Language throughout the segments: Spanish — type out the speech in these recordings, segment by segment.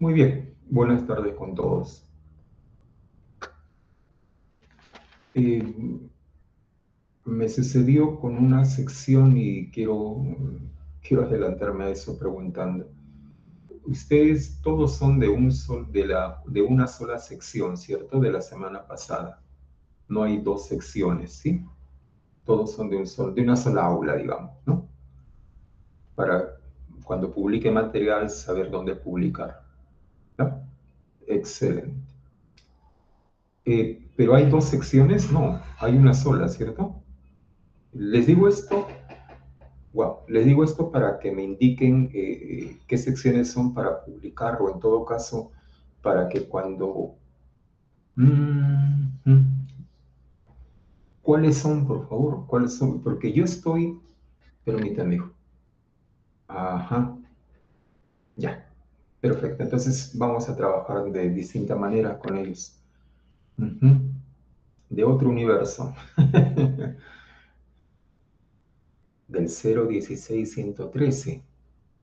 Muy bien, buenas tardes con todos. Eh, Me sucedió con una sección y quiero adelantarme a eso preguntando. Ustedes todos son de una sola sección, ¿cierto? De la semana pasada. No hay dos secciones, ¿sí? Todos son de una sola aula, digamos, ¿no? Para cuando publique material saber dónde publicar, ¿no? Excelente. Pero hay dos secciones, no, hay una sola, ¿cierto? Les digo esto, wow, les digo esto para que me indiquen qué secciones son para publicar o en todo caso para que cuando... Mm, ¿Cuáles son, por favor? ¿Cuáles son? Porque yo estoy... Permítame, hijo. Ajá, ya, perfecto. Entonces vamos a trabajar de distinta manera con ellos. Ujú. De otro universo. Del 016-113.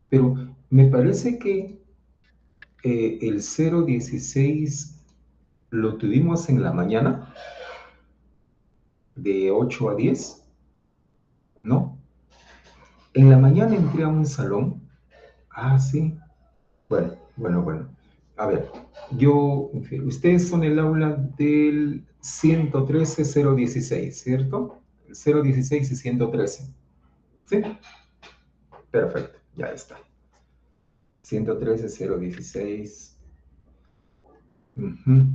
Pero me parece que el 016 lo tuvimos en la mañana, de 8 a 10, ¿no? En la mañana entré a un salón. Ah, sí. Bueno. A ver, ustedes son el aula del 113-016, ¿cierto? El 016 y 113. ¿Sí? Perfecto, ya está. 113-016. Ujú.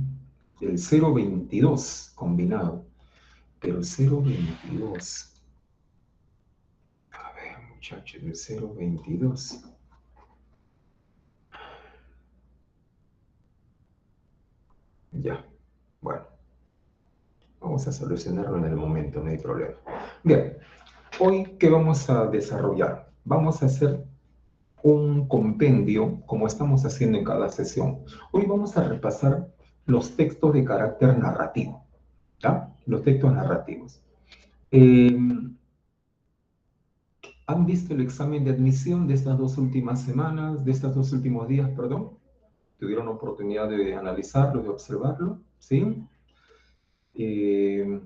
El 022 combinado. Pero 022. A ver, muchachos, el 022. Ya, bueno, vamos a solucionarlo en el momento, no hay problema. Bien, hoy, ¿qué vamos a desarrollar? Vamos a hacer un compendio, como estamos haciendo en cada sesión. Hoy vamos a repasar los textos de carácter narrativo, ¿ya? Los textos narrativos. Eh, ¿Han visto el examen de admisión de estas dos últimas semanas, de estos dos últimos días, perdón? ¿Tuvieron oportunidad de analizarlo, de observarlo? ¿Sí? Eh,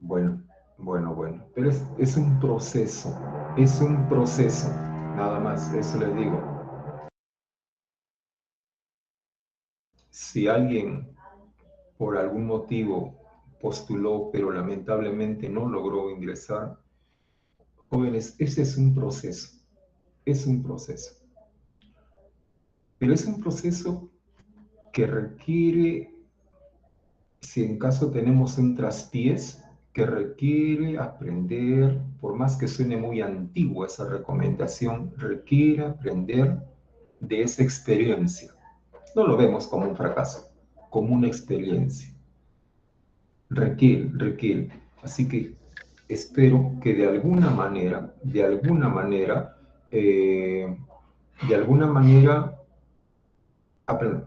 bueno, bueno. Pero es un proceso, nada más, eso les digo. Si alguien por algún motivo postuló, pero lamentablemente no logró ingresar, jóvenes, ese es un proceso, pero es un proceso que requiere, si en caso tenemos un traspiés, que requiere aprender, por más que suene muy antigua esa recomendación, requiere aprender de esa experiencia. No lo vemos como un fracaso, como una experiencia. Requiere. Así que espero que eh, de alguna manera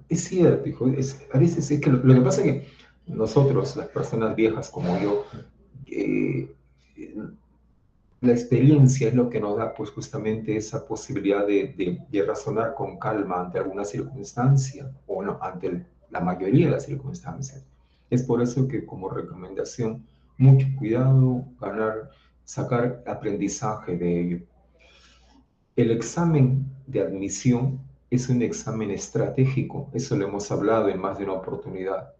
es cierto, hijo, a veces es que lo que pasa es que nosotros, las personas viejas como yo, eh, la experiencia es lo que nos da pues justamente esa posibilidad de razonar con calma ante alguna circunstancia o no, ante la mayoría de las circunstancias. Es por eso que como recomendación, mucho cuidado, sacar aprendizaje de ello. El examen de admisión es un examen estratégico, eso lo hemos hablado en más de una oportunidad.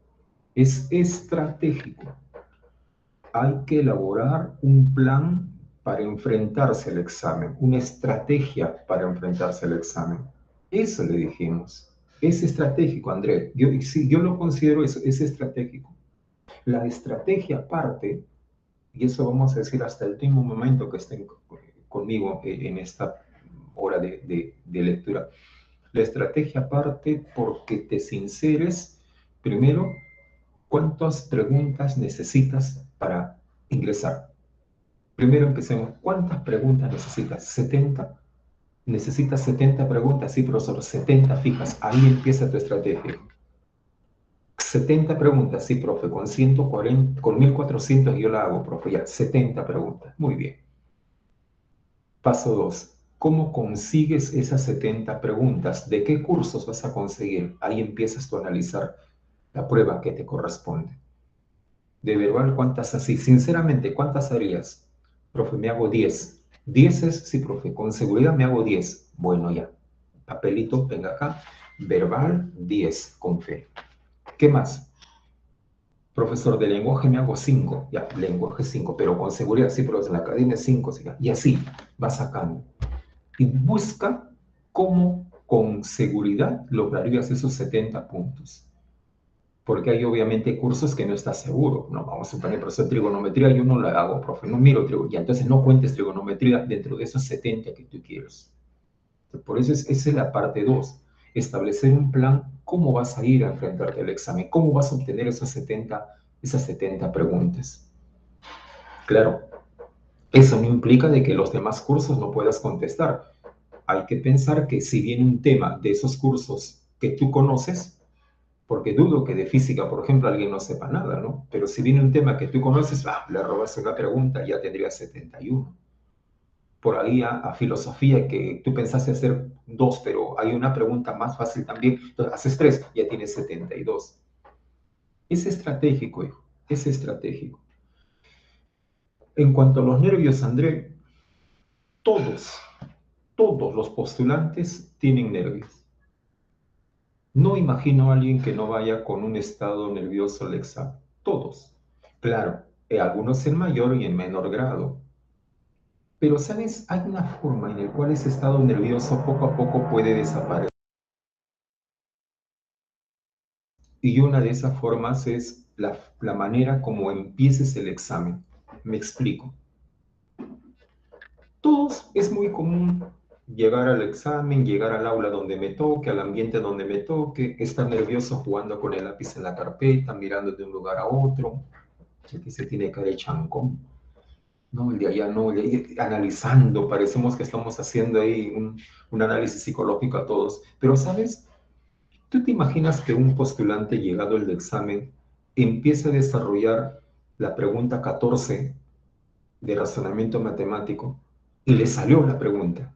Es estratégico. Hay que elaborar un plan para enfrentarse al examen, una estrategia para enfrentarse al examen. Eso le dijimos. Es estratégico, André. Sí, yo lo considero eso, es estratégico. La estrategia parte, y eso vamos a decir hasta el último momento que estén conmigo en esta hora de lectura. La estrategia parte porque te sinceres, primero, cuántas preguntas necesitas para ingresar. Primero empecemos, ¿cuántas preguntas necesitas? ¿70? ¿Necesitas 70 preguntas? Sí, profesor, 70 fijas. Ahí empieza tu estrategia. 70 preguntas, sí, profe, con 140, con 1400 yo la hago, profe, ya, 70 preguntas. Muy bien. Paso 2. ¿Cómo consigues esas 70 preguntas? ¿De qué cursos vas a conseguir? Ahí empiezas tú a analizar la prueba que te corresponde. De verbal, ¿cuántas así? Sinceramente, ¿cuántas harías? Profe, me hago 10. 10 es, sí, profe, con seguridad me hago 10. Bueno, ya. Papelito, venga acá. Verbal, 10, con fe. ¿Qué más? Profesor de lenguaje me hago 5. Ya, lenguaje 5, pero con seguridad, sí, pero en la academia 5. Sí, y así va sacando. Y busca cómo con seguridad lograrías esos 70 puntos. Porque hay obviamente cursos que no estás seguro. No, vamos a suponer, profesor de trigonometría, yo no la hago, profe, no miro trigonometría. Entonces no cuentes trigonometría dentro de esos 70 que tú quieres. Por eso esa es la parte 2. Establecer un plan, cómo vas a ir a enfrentarte al examen, cómo vas a obtener esas 70 preguntas. Claro, eso no implica de que los demás cursos no puedas contestar. Hay que pensar que si viene un tema de esos cursos que tú conoces, porque dudo que de física, por ejemplo, alguien no sepa nada, ¿no? Pero si viene un tema que tú conoces, le robas una pregunta, ya tendrías 71. Por ahí a filosofía, que tú pensaste hacer 2, pero hay una pregunta más fácil también, entonces haces 3, ya tienes 72. Es estratégico, hijo, es estratégico. En cuanto a los nervios, André, todos, todos los postulantes tienen nervios. No imagino a alguien que no vaya con un estado nervioso al examen. Todos. Claro, algunos en mayor y en menor grado. Pero, ¿sabes? Hay una forma en la cual ese estado nervioso poco a poco puede desaparecer. Y una de esas formas es la manera como empieces el examen. Me explico. Todos es muy común llegar al examen, llegar al aula donde me toque, al ambiente donde me toque, estar nervioso jugando con el lápiz en la carpeta, mirando de un lugar a otro, que se tiene cara de chancón, no, el de allá no, analizando, parecemos que estamos haciendo ahí un análisis psicológico a todos. Pero, ¿sabes? ¿Tú te imaginas que un postulante llegado el examen empieza a desarrollar la pregunta 14 de razonamiento matemático y le salió la pregunta?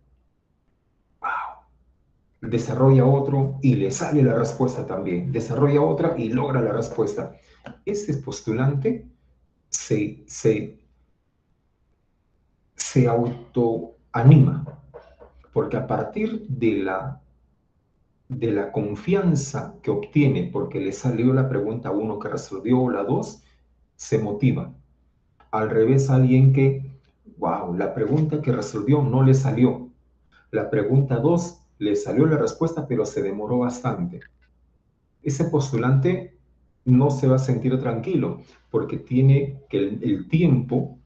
¡Wow! Desarrolla otro y le sale la respuesta también. Desarrolla otra y logra la respuesta. Ese postulante se autoanima, porque a partir de la confianza que obtiene, porque le salió la pregunta 1 que resolvió, la 2, se motiva. Al revés, alguien que, wow, la pregunta que resolvió no le salió. La pregunta 2 le salió la respuesta, pero se demoró bastante. Ese postulante no se va a sentir tranquilo, porque tiene que el tiempo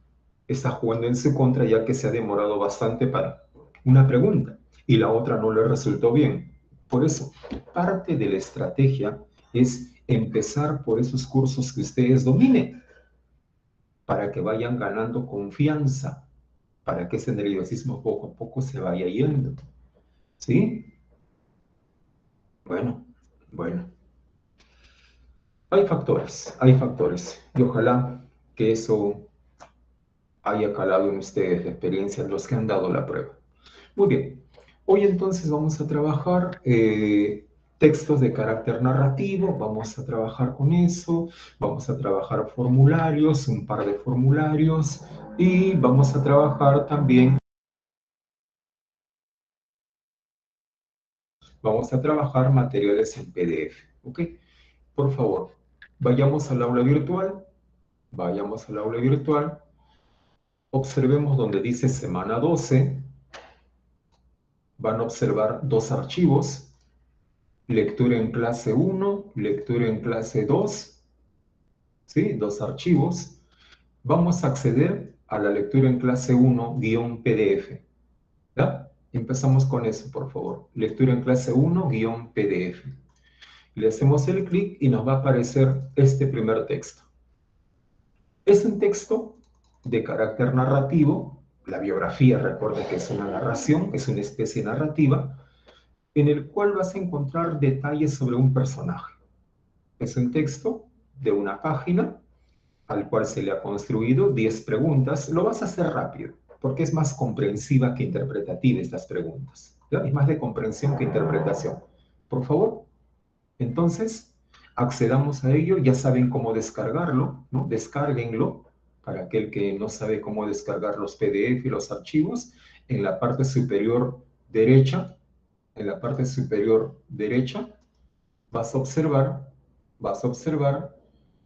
está jugando en su contra, ya que se ha demorado bastante para una pregunta y la otra no le resultó bien. Por eso, parte de la estrategia es empezar por esos cursos que ustedes dominen, para que vayan ganando confianza, para que ese nerviosismo poco a poco se vaya yendo. ¿Sí? Bueno, bueno. Hay factores, y ojalá que eso haya calado en ustedes la experiencia de los que han dado la prueba. Muy bien, hoy entonces vamos a trabajar textos de carácter narrativo, vamos a trabajar con eso, vamos a trabajar formularios, un par de formularios, y vamos a trabajar también, vamos a trabajar materiales en PDF, ¿ok? Por favor, vayamos al aula virtual, vayamos al aula virtual, observemos donde dice semana 12, van a observar dos archivos, lectura en clase 1, lectura en clase 2, ¿sí? Dos archivos. Vamos a acceder a la lectura en clase 1 guión PDF, ¿ya? Empezamos con eso, por favor. Lectura en clase 1 guión PDF. Le hacemos el clic y nos va a aparecer este primer texto. Es un texto de carácter narrativo. La biografía, recuerda que es una narración, es una especie narrativa, en el cual vas a encontrar detalles sobre un personaje. Es un texto de una página al cual se le ha construido 10 preguntas. Lo vas a hacer rápido. porque es más comprensiva que interpretativa estas preguntas. ¿Ya? Es más de comprensión que interpretación. Por favor, entonces, accedamos a ello, ya saben cómo descargarlo, ¿no? Descárguenlo para aquel que no sabe cómo descargar los PDF y los archivos. En la parte superior derecha, en la parte superior derecha, vas a observar, vas a observar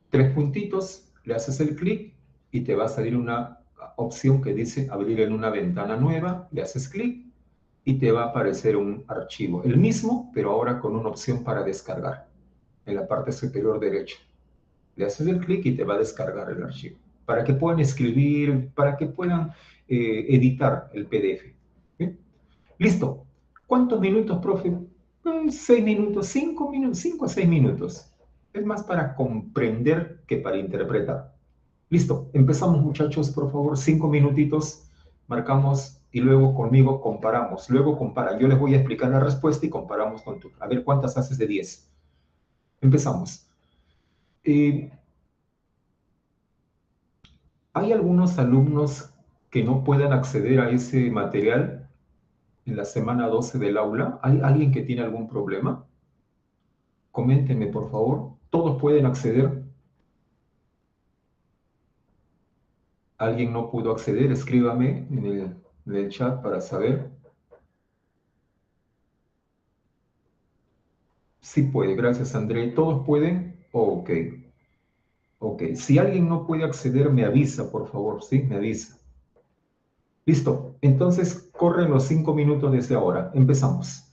tres puntitos, le haces el clic y te va a salir una opción que dice abrir en una ventana nueva, le haces clic y te va a aparecer un archivo, el mismo, pero ahora con una opción para descargar en la parte superior derecha. Le haces el clic y te va a descargar el archivo, para que puedan escribir, para que puedan editar el PDF. ¿Sí? Listo. ¿Cuántos minutos, profe? 6 minutos, 5 minutos, 5 a 6 minutos. Es más para comprender que para interpretar. Listo. Empezamos, muchachos, por favor. 5 minutitos. Marcamos y luego conmigo comparamos. Luego comparan. Yo les voy a explicar la respuesta y comparamos con tú. A ver cuántas haces de 10. Empezamos. Eh, ¿Hay algunos alumnos que no puedan acceder a ese material en la semana 12 del aula? ¿Hay alguien que tiene algún problema? Coméntenme, por favor. ¿Todos pueden acceder? ¿Alguien no pudo acceder? Escríbame en el chat para saber. Sí puede, gracias André. ¿Todos pueden? Ok, ok. Si alguien no puede acceder, me avisa, por favor, ¿sí? Me avisa. Listo. Entonces, corren los 5 minutos desde ahora. Empezamos.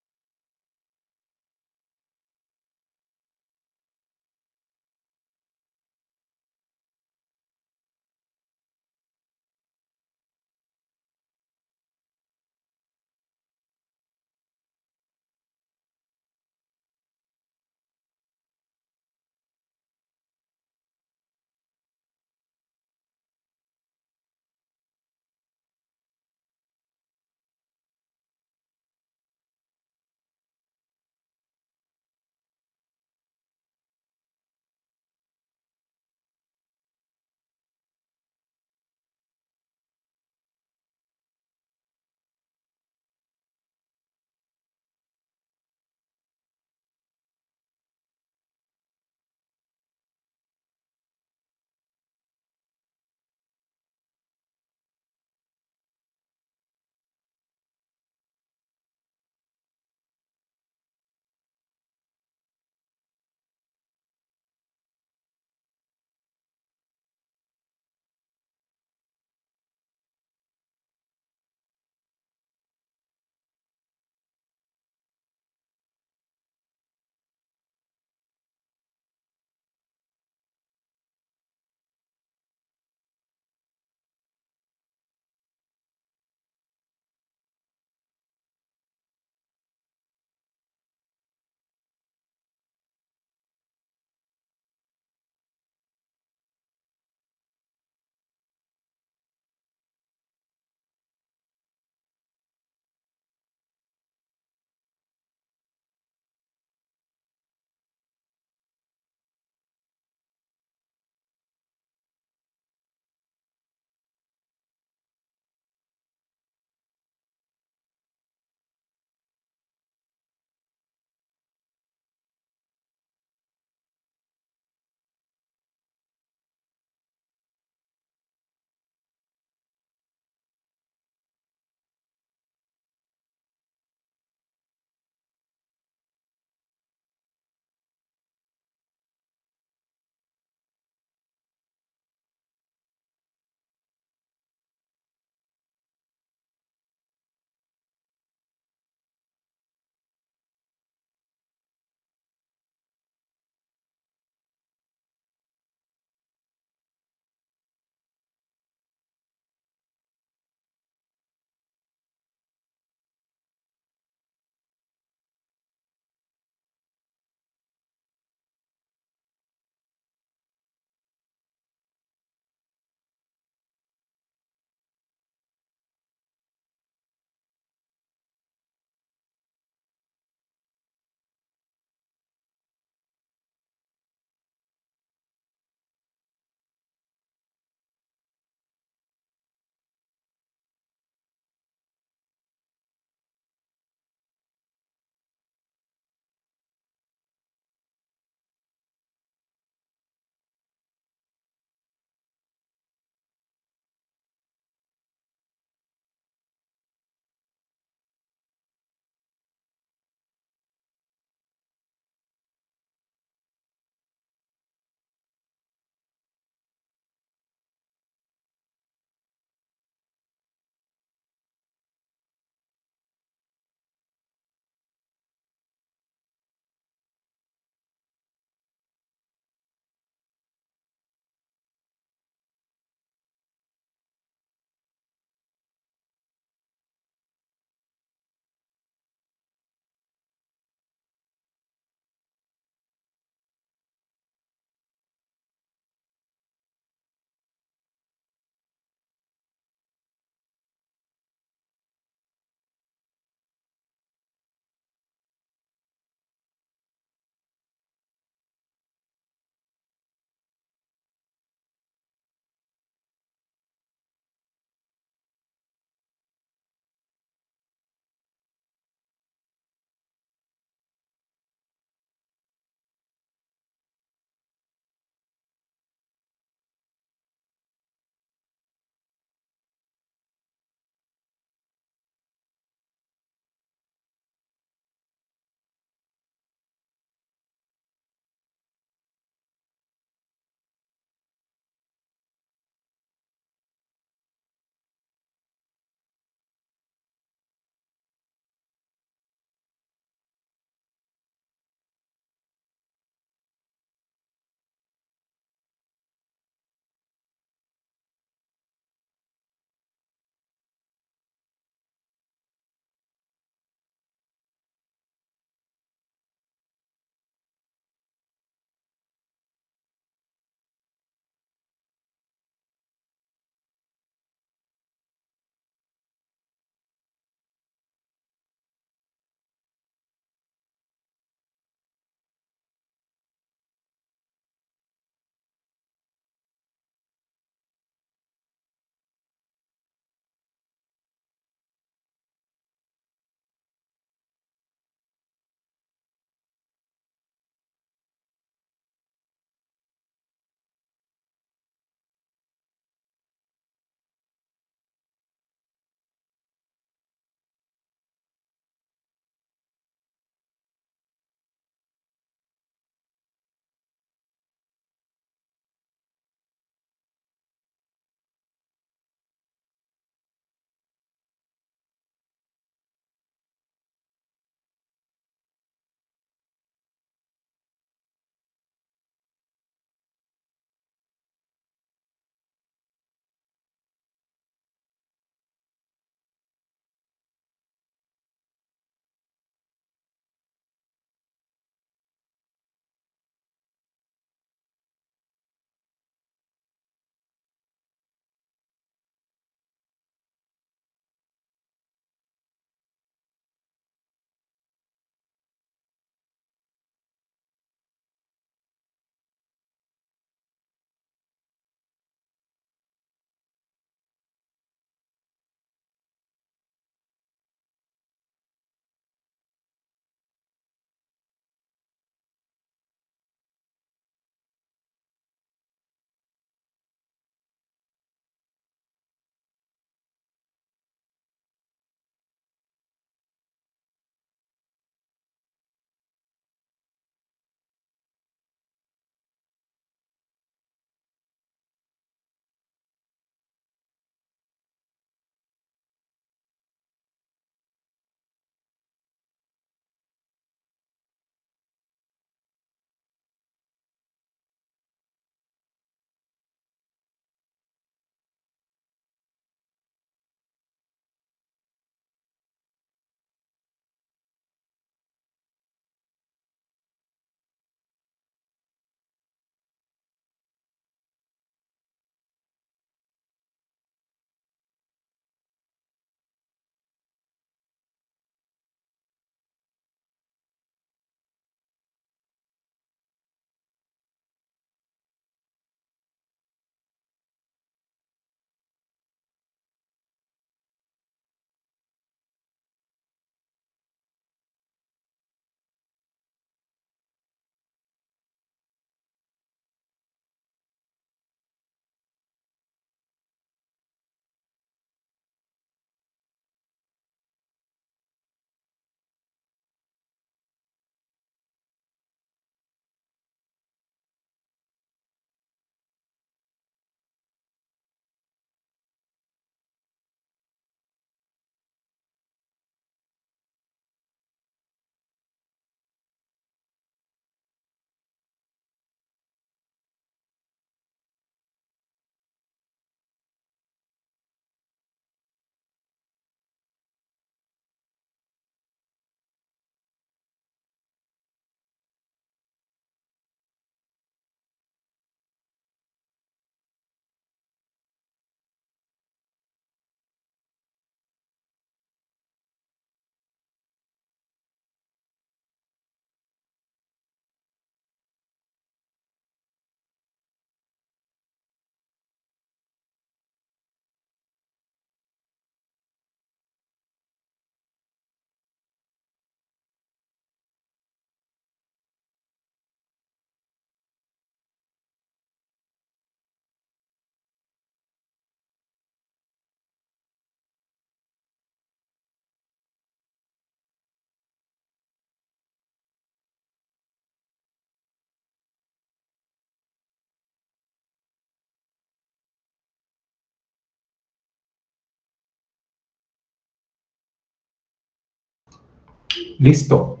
Listo,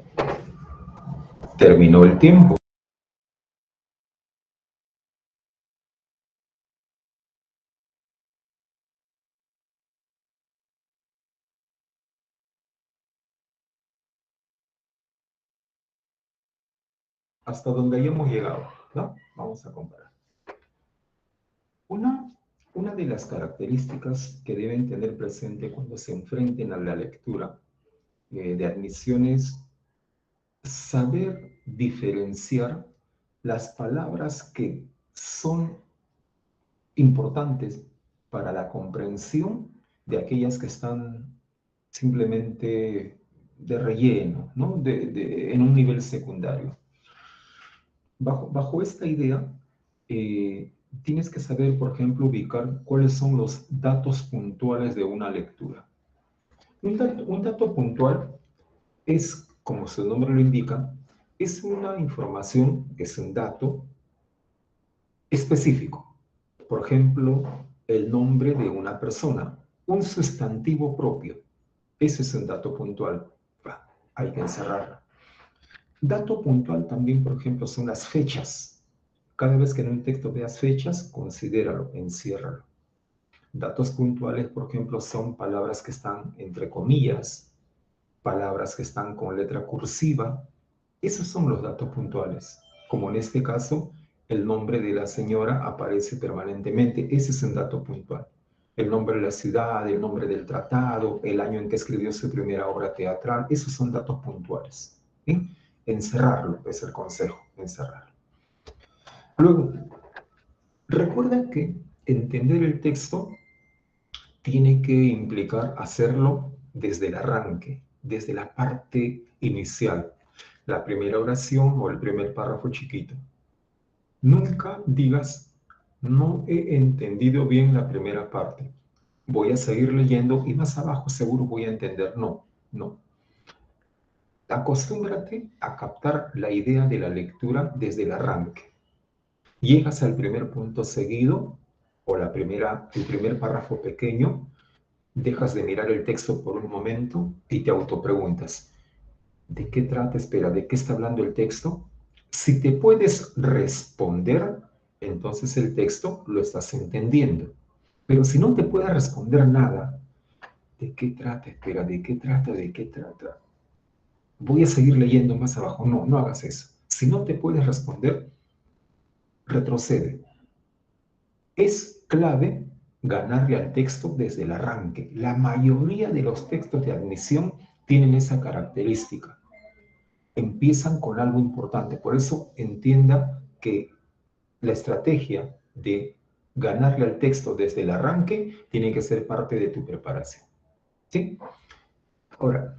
terminó el tiempo. Hasta donde hayamos llegado, ¿no? Vamos a comparar. Una, una de las características que deben tener presente cuando se enfrenten a la lectura de admisión es saber diferenciar las palabras que son importantes para la comprensión de aquellas que están simplemente de relleno, ¿no? En un nivel secundario. Bajo esta idea, eh, tienes que saber, por ejemplo, ubicar cuáles son los datos puntuales de una lectura. Un dato puntual es, como su nombre lo indica, es una información, es un dato específico. Por ejemplo, el nombre de una persona, un sustantivo propio. Ese es un dato puntual. Hay que encerrarlo. Dato puntual también, por ejemplo, son las fechas. Cada vez que en un texto veas fechas, considéralo, enciérralo. Datos puntuales, por ejemplo, son palabras que están entre comillas, palabras que están con letra cursiva. Esos son los datos puntuales. Como en este caso, el nombre de la señora aparece permanentemente. Ese es un dato puntual. El nombre de la ciudad, el nombre del tratado, el año en que escribió su primera obra teatral, esos son datos puntuales. ¿Sí? Encerrarlo es el consejo, encerrarlo. Luego, recuerda que entender el texto tiene que implicar hacerlo desde el arranque, desde la parte inicial, la primera oración o el primer párrafo chiquito. Nunca digas, no he entendido bien la primera parte. Voy a seguir leyendo y más abajo seguro voy a entender. No, no. Acostúmbrate a captar la idea de la lectura desde el arranque. Llegas al primer punto seguido o el primer párrafo pequeño, dejas de mirar el texto por un momento y te autopreguntas, ¿de qué trata? Espera, ¿de qué está hablando el texto? Si te puedes responder, entonces el texto lo estás entendiendo. Pero si no te puedes responder nada, ¿de qué trata? Espera, ¿de qué trata? ¿De qué trata? Voy a seguir leyendo más abajo. No, no hagas eso. Si no te puedes responder, retrocede. Es clave ganarle al texto desde el arranque. La mayoría de los textos de admisión tienen esa característica. Empiezan con algo importante. Por eso entienda que la estrategia de ganarle al texto desde el arranque tiene que ser parte de tu preparación. ¿Sí? Ahora,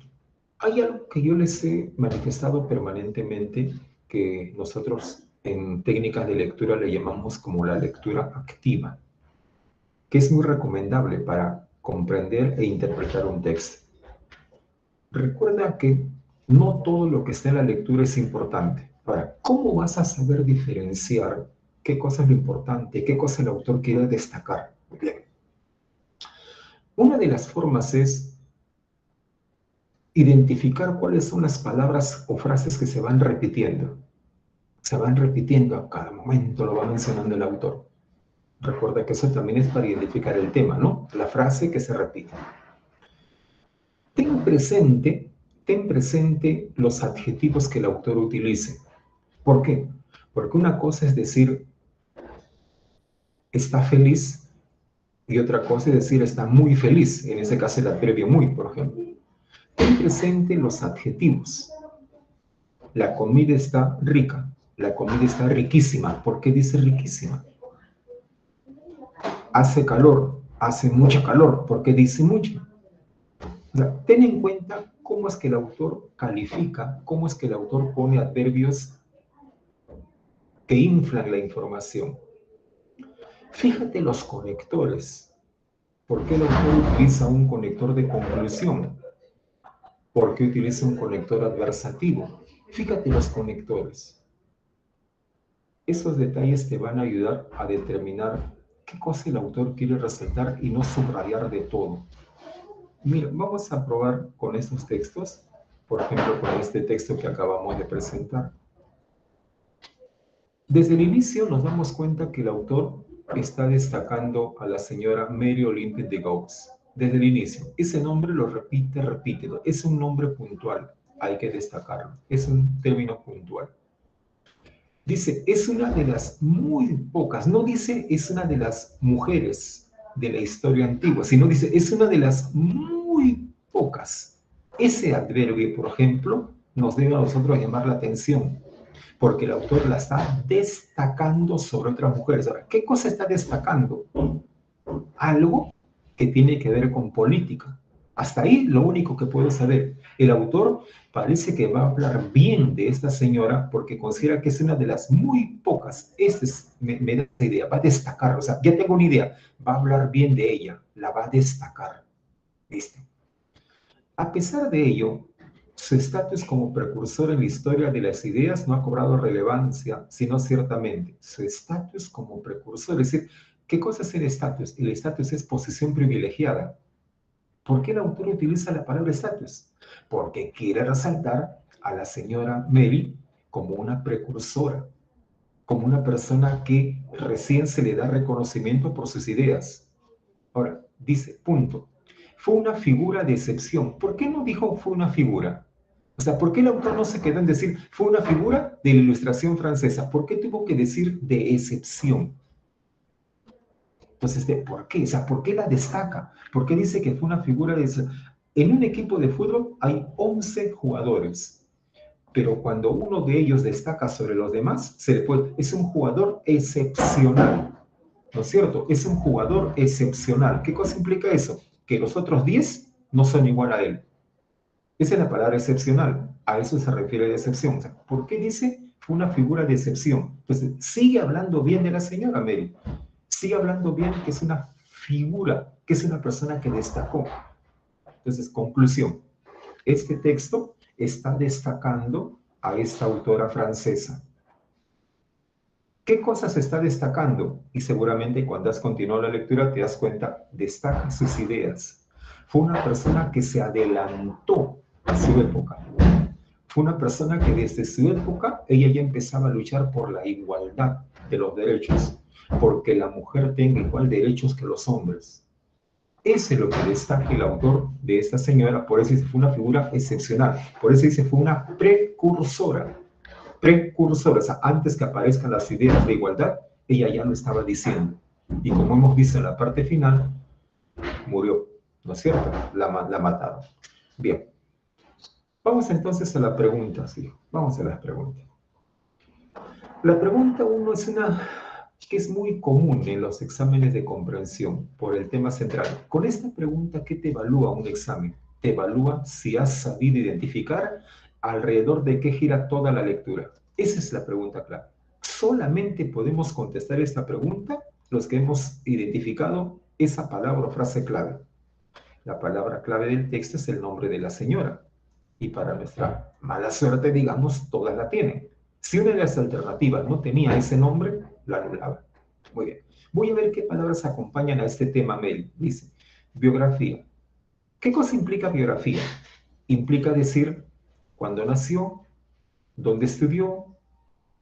hay algo que yo les he manifestado permanentemente que nosotros en técnicas de lectura le llamamos como la lectura activa, que es muy recomendable para comprender e interpretar un texto. Recuerda que no todo lo que está en la lectura es importante. Ahora, ¿cómo vas a saber diferenciar qué cosa es lo importante, qué cosa el autor quiere destacar? Bien. Una de las formas es identificar cuáles son las palabras o frases que se van repitiendo. Se van repitiendo a cada momento, lo va mencionando el autor. Recuerda que eso también es para identificar el tema, ¿no? La frase que se repite. Ten presente, ten presente los adjetivos que el autor utilice. ¿Por qué? Porque una cosa es decir está feliz y otra cosa es decir está muy feliz. En ese caso el adverbio muy, por ejemplo. Ten presente los adjetivos. La comida está rica. La comida está riquísima. ¿Por qué dice riquísima? Hace calor. Hace mucha calor. ¿Por qué dice mucha? O sea, ten en cuenta cómo es que el autor califica, cómo es que el autor pone adverbios que inflan la información. Fíjate los conectores. ¿Por qué el autor utiliza un conector de conclusión? ¿Por qué utiliza un conector adversativo? Fíjate los conectores. Esos detalles te van a ayudar a determinar qué cosa el autor quiere resaltar y no subrayar de todo. Mira, vamos a probar con estos textos. por ejemplo, con este texto que acabamos de presentar. Desde el inicio nos damos cuenta que el autor está destacando a la señora Mary Olympe de Gauss. Desde el inicio. Ese nombre lo repite, repite. Es un nombre puntual. Hay que destacarlo. Es un término puntual. Dice, es una de las muy pocas. No dice es una de las mujeres de la historia antigua, sino dice es una de las muy pocas. Ese adverbio, por ejemplo, nos debe a nosotros llamar la atención, porque el autor la está destacando sobre otras mujeres. Ahora, ¿qué cosa está destacando? Algo que tiene que ver con política. Hasta ahí lo único que puedo saber. El autor parece que va a hablar bien de esta señora porque considera que es una de las muy pocas. Me da esa idea, va a destacar. O sea, ya tengo una idea. Va a hablar bien de ella, la va a destacar. ¿Viste? A pesar de ello, su estatus como precursor en la historia de las ideas no ha cobrado relevancia, sino ciertamente su estatus como precursor. Es decir, ¿qué cosa es el estatus? El estatus es posición privilegiada. ¿Por qué el autor utiliza la palabra estatus? Porque quiere resaltar a la señora Mary como una precursora, como una persona que recién se le da reconocimiento por sus ideas. Ahora, dice, punto. Fue una figura de excepción. ¿Por qué no dijo fue una figura? O sea, ¿por qué el autor no se quedó en decir fue una figura de la Ilustración francesa? ¿Por qué tuvo que decir de excepción? Entonces, ¿por qué? O sea, ¿por qué la destaca? ¿Por qué dice que fue una figura de excepción? En un equipo de fútbol hay 11 jugadores, pero cuando uno de ellos destaca sobre los demás, es un jugador excepcional. ¿No es cierto? Es un jugador excepcional. ¿Qué cosa implica eso? Que los otros 10 no son igual a él. Esa es la palabra excepcional. A eso se refiere la excepción. O sea, ¿por qué dice fue una figura de excepción? Entonces, sigue hablando bien de la señora Mary. Sigue hablando bien que es una figura, que es una persona que destacó. Entonces, conclusión. Este texto está destacando a esta autora francesa. ¿Qué cosas está destacando? Y seguramente cuando has continuado la lectura te das cuenta, destaca sus ideas. Fue una persona que se adelantó a su época. Fue una persona que desde su época ella ya empezaba a luchar por la igualdad de los derechos, porque la mujer tenga igual derechos que los hombres. Ese es lo que destaca el autor de esta señora, por eso dice fue una figura excepcional, por eso dice fue una precursora. Precursora, o sea, antes que aparezcan las ideas de igualdad, ella ya lo estaba diciendo. Y como hemos visto en la parte final, murió, ¿no es cierto? La mataron. Bien, vamos entonces a la pregunta, sí, vamos a las preguntas. La pregunta 1 es una que es muy común en los exámenes de comprensión por el tema central. Con esta pregunta, ¿qué te evalúa un examen? Te evalúa si has sabido identificar alrededor de qué gira toda la lectura. Esa es la pregunta clave. Solamente podemos contestar esta pregunta los que hemos identificado esa palabra o frase clave. La palabra clave del texto es el nombre de la señora. Y para nuestra mala suerte, digamos, todas la tienen. Si una de las alternativas no tenía ese nombre, la anulaba. Muy bien. Voy a ver qué palabras acompañan a este tema, Mel. Dice, biografía. ¿Qué cosa implica biografía? Implica decir cuándo nació, dónde estudió,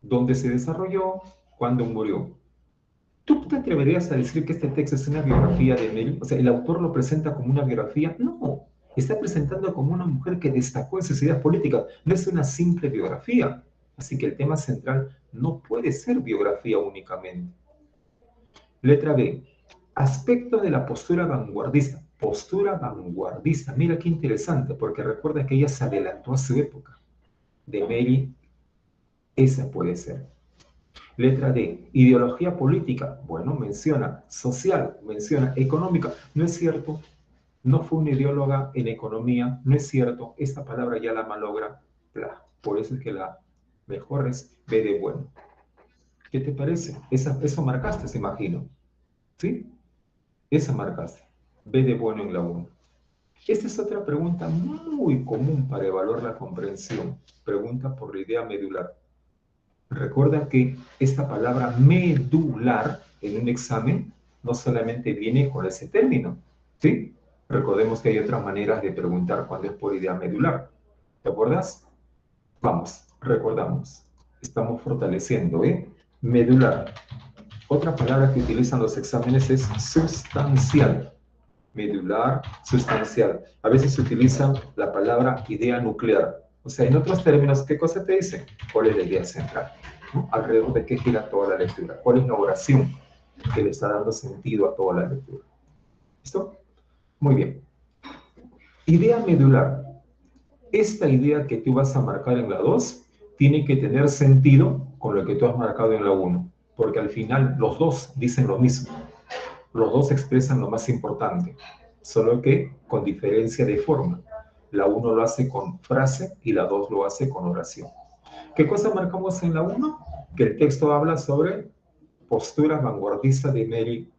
dónde se desarrolló, cuándo murió. ¿Tú te atreverías a decir que este texto es una biografía de Mel? O sea, ¿el autor lo presenta como una biografía? No, está presentando como una mujer que destacó en sus ideas políticas. No es una simple biografía. Así que el tema central no puede ser biografía únicamente. Letra B. Aspecto de la postura vanguardista. Postura vanguardista. Mira qué interesante, porque recuerda que ella se adelantó a su época. De Mary, esa puede ser. Letra D, ideología política. Bueno, menciona social, menciona económica. No es cierto, no fue una ideóloga en economía, no es cierto. Esta palabra ya la malogra. Por eso es que la mejor es B de bueno. ¿Qué te parece? Eso marcaste, se imagino. ¿Sí? Esa marcaste. B de bueno en la 1. Esta es otra pregunta muy común para evaluar la comprensión. Pregunta por la idea medular. Recuerda que esta palabra medular en un examen no solamente viene con ese término, ¿sí? Recordemos que hay otras maneras de preguntar cuando es por idea medular. ¿Te acuerdas? Vamos, recordamos. Estamos fortaleciendo, ¿eh? Medular. Otra palabra que utilizan los exámenes es sustancial. Medular, sustancial. A veces se utiliza la palabra idea nuclear. O sea, en otros términos, ¿qué cosa te dicen? ¿Cuál es la idea central? ¿No? Alrededor de qué gira toda la lectura. ¿Cuál es la oración que le está dando sentido a toda la lectura? ¿Listo? Muy bien. Idea medular. Esta idea que tú vas a marcar en la 2 tiene que tener sentido con lo que tú has marcado en la 1, porque al final los dos dicen lo mismo. Los dos expresan lo más importante, solo que con diferencia de forma. La 1 lo hace con frase y la 2 lo hace con oración. ¿Qué cosa marcamos en la 1? Que el texto habla sobre postura vanguardista de Mary.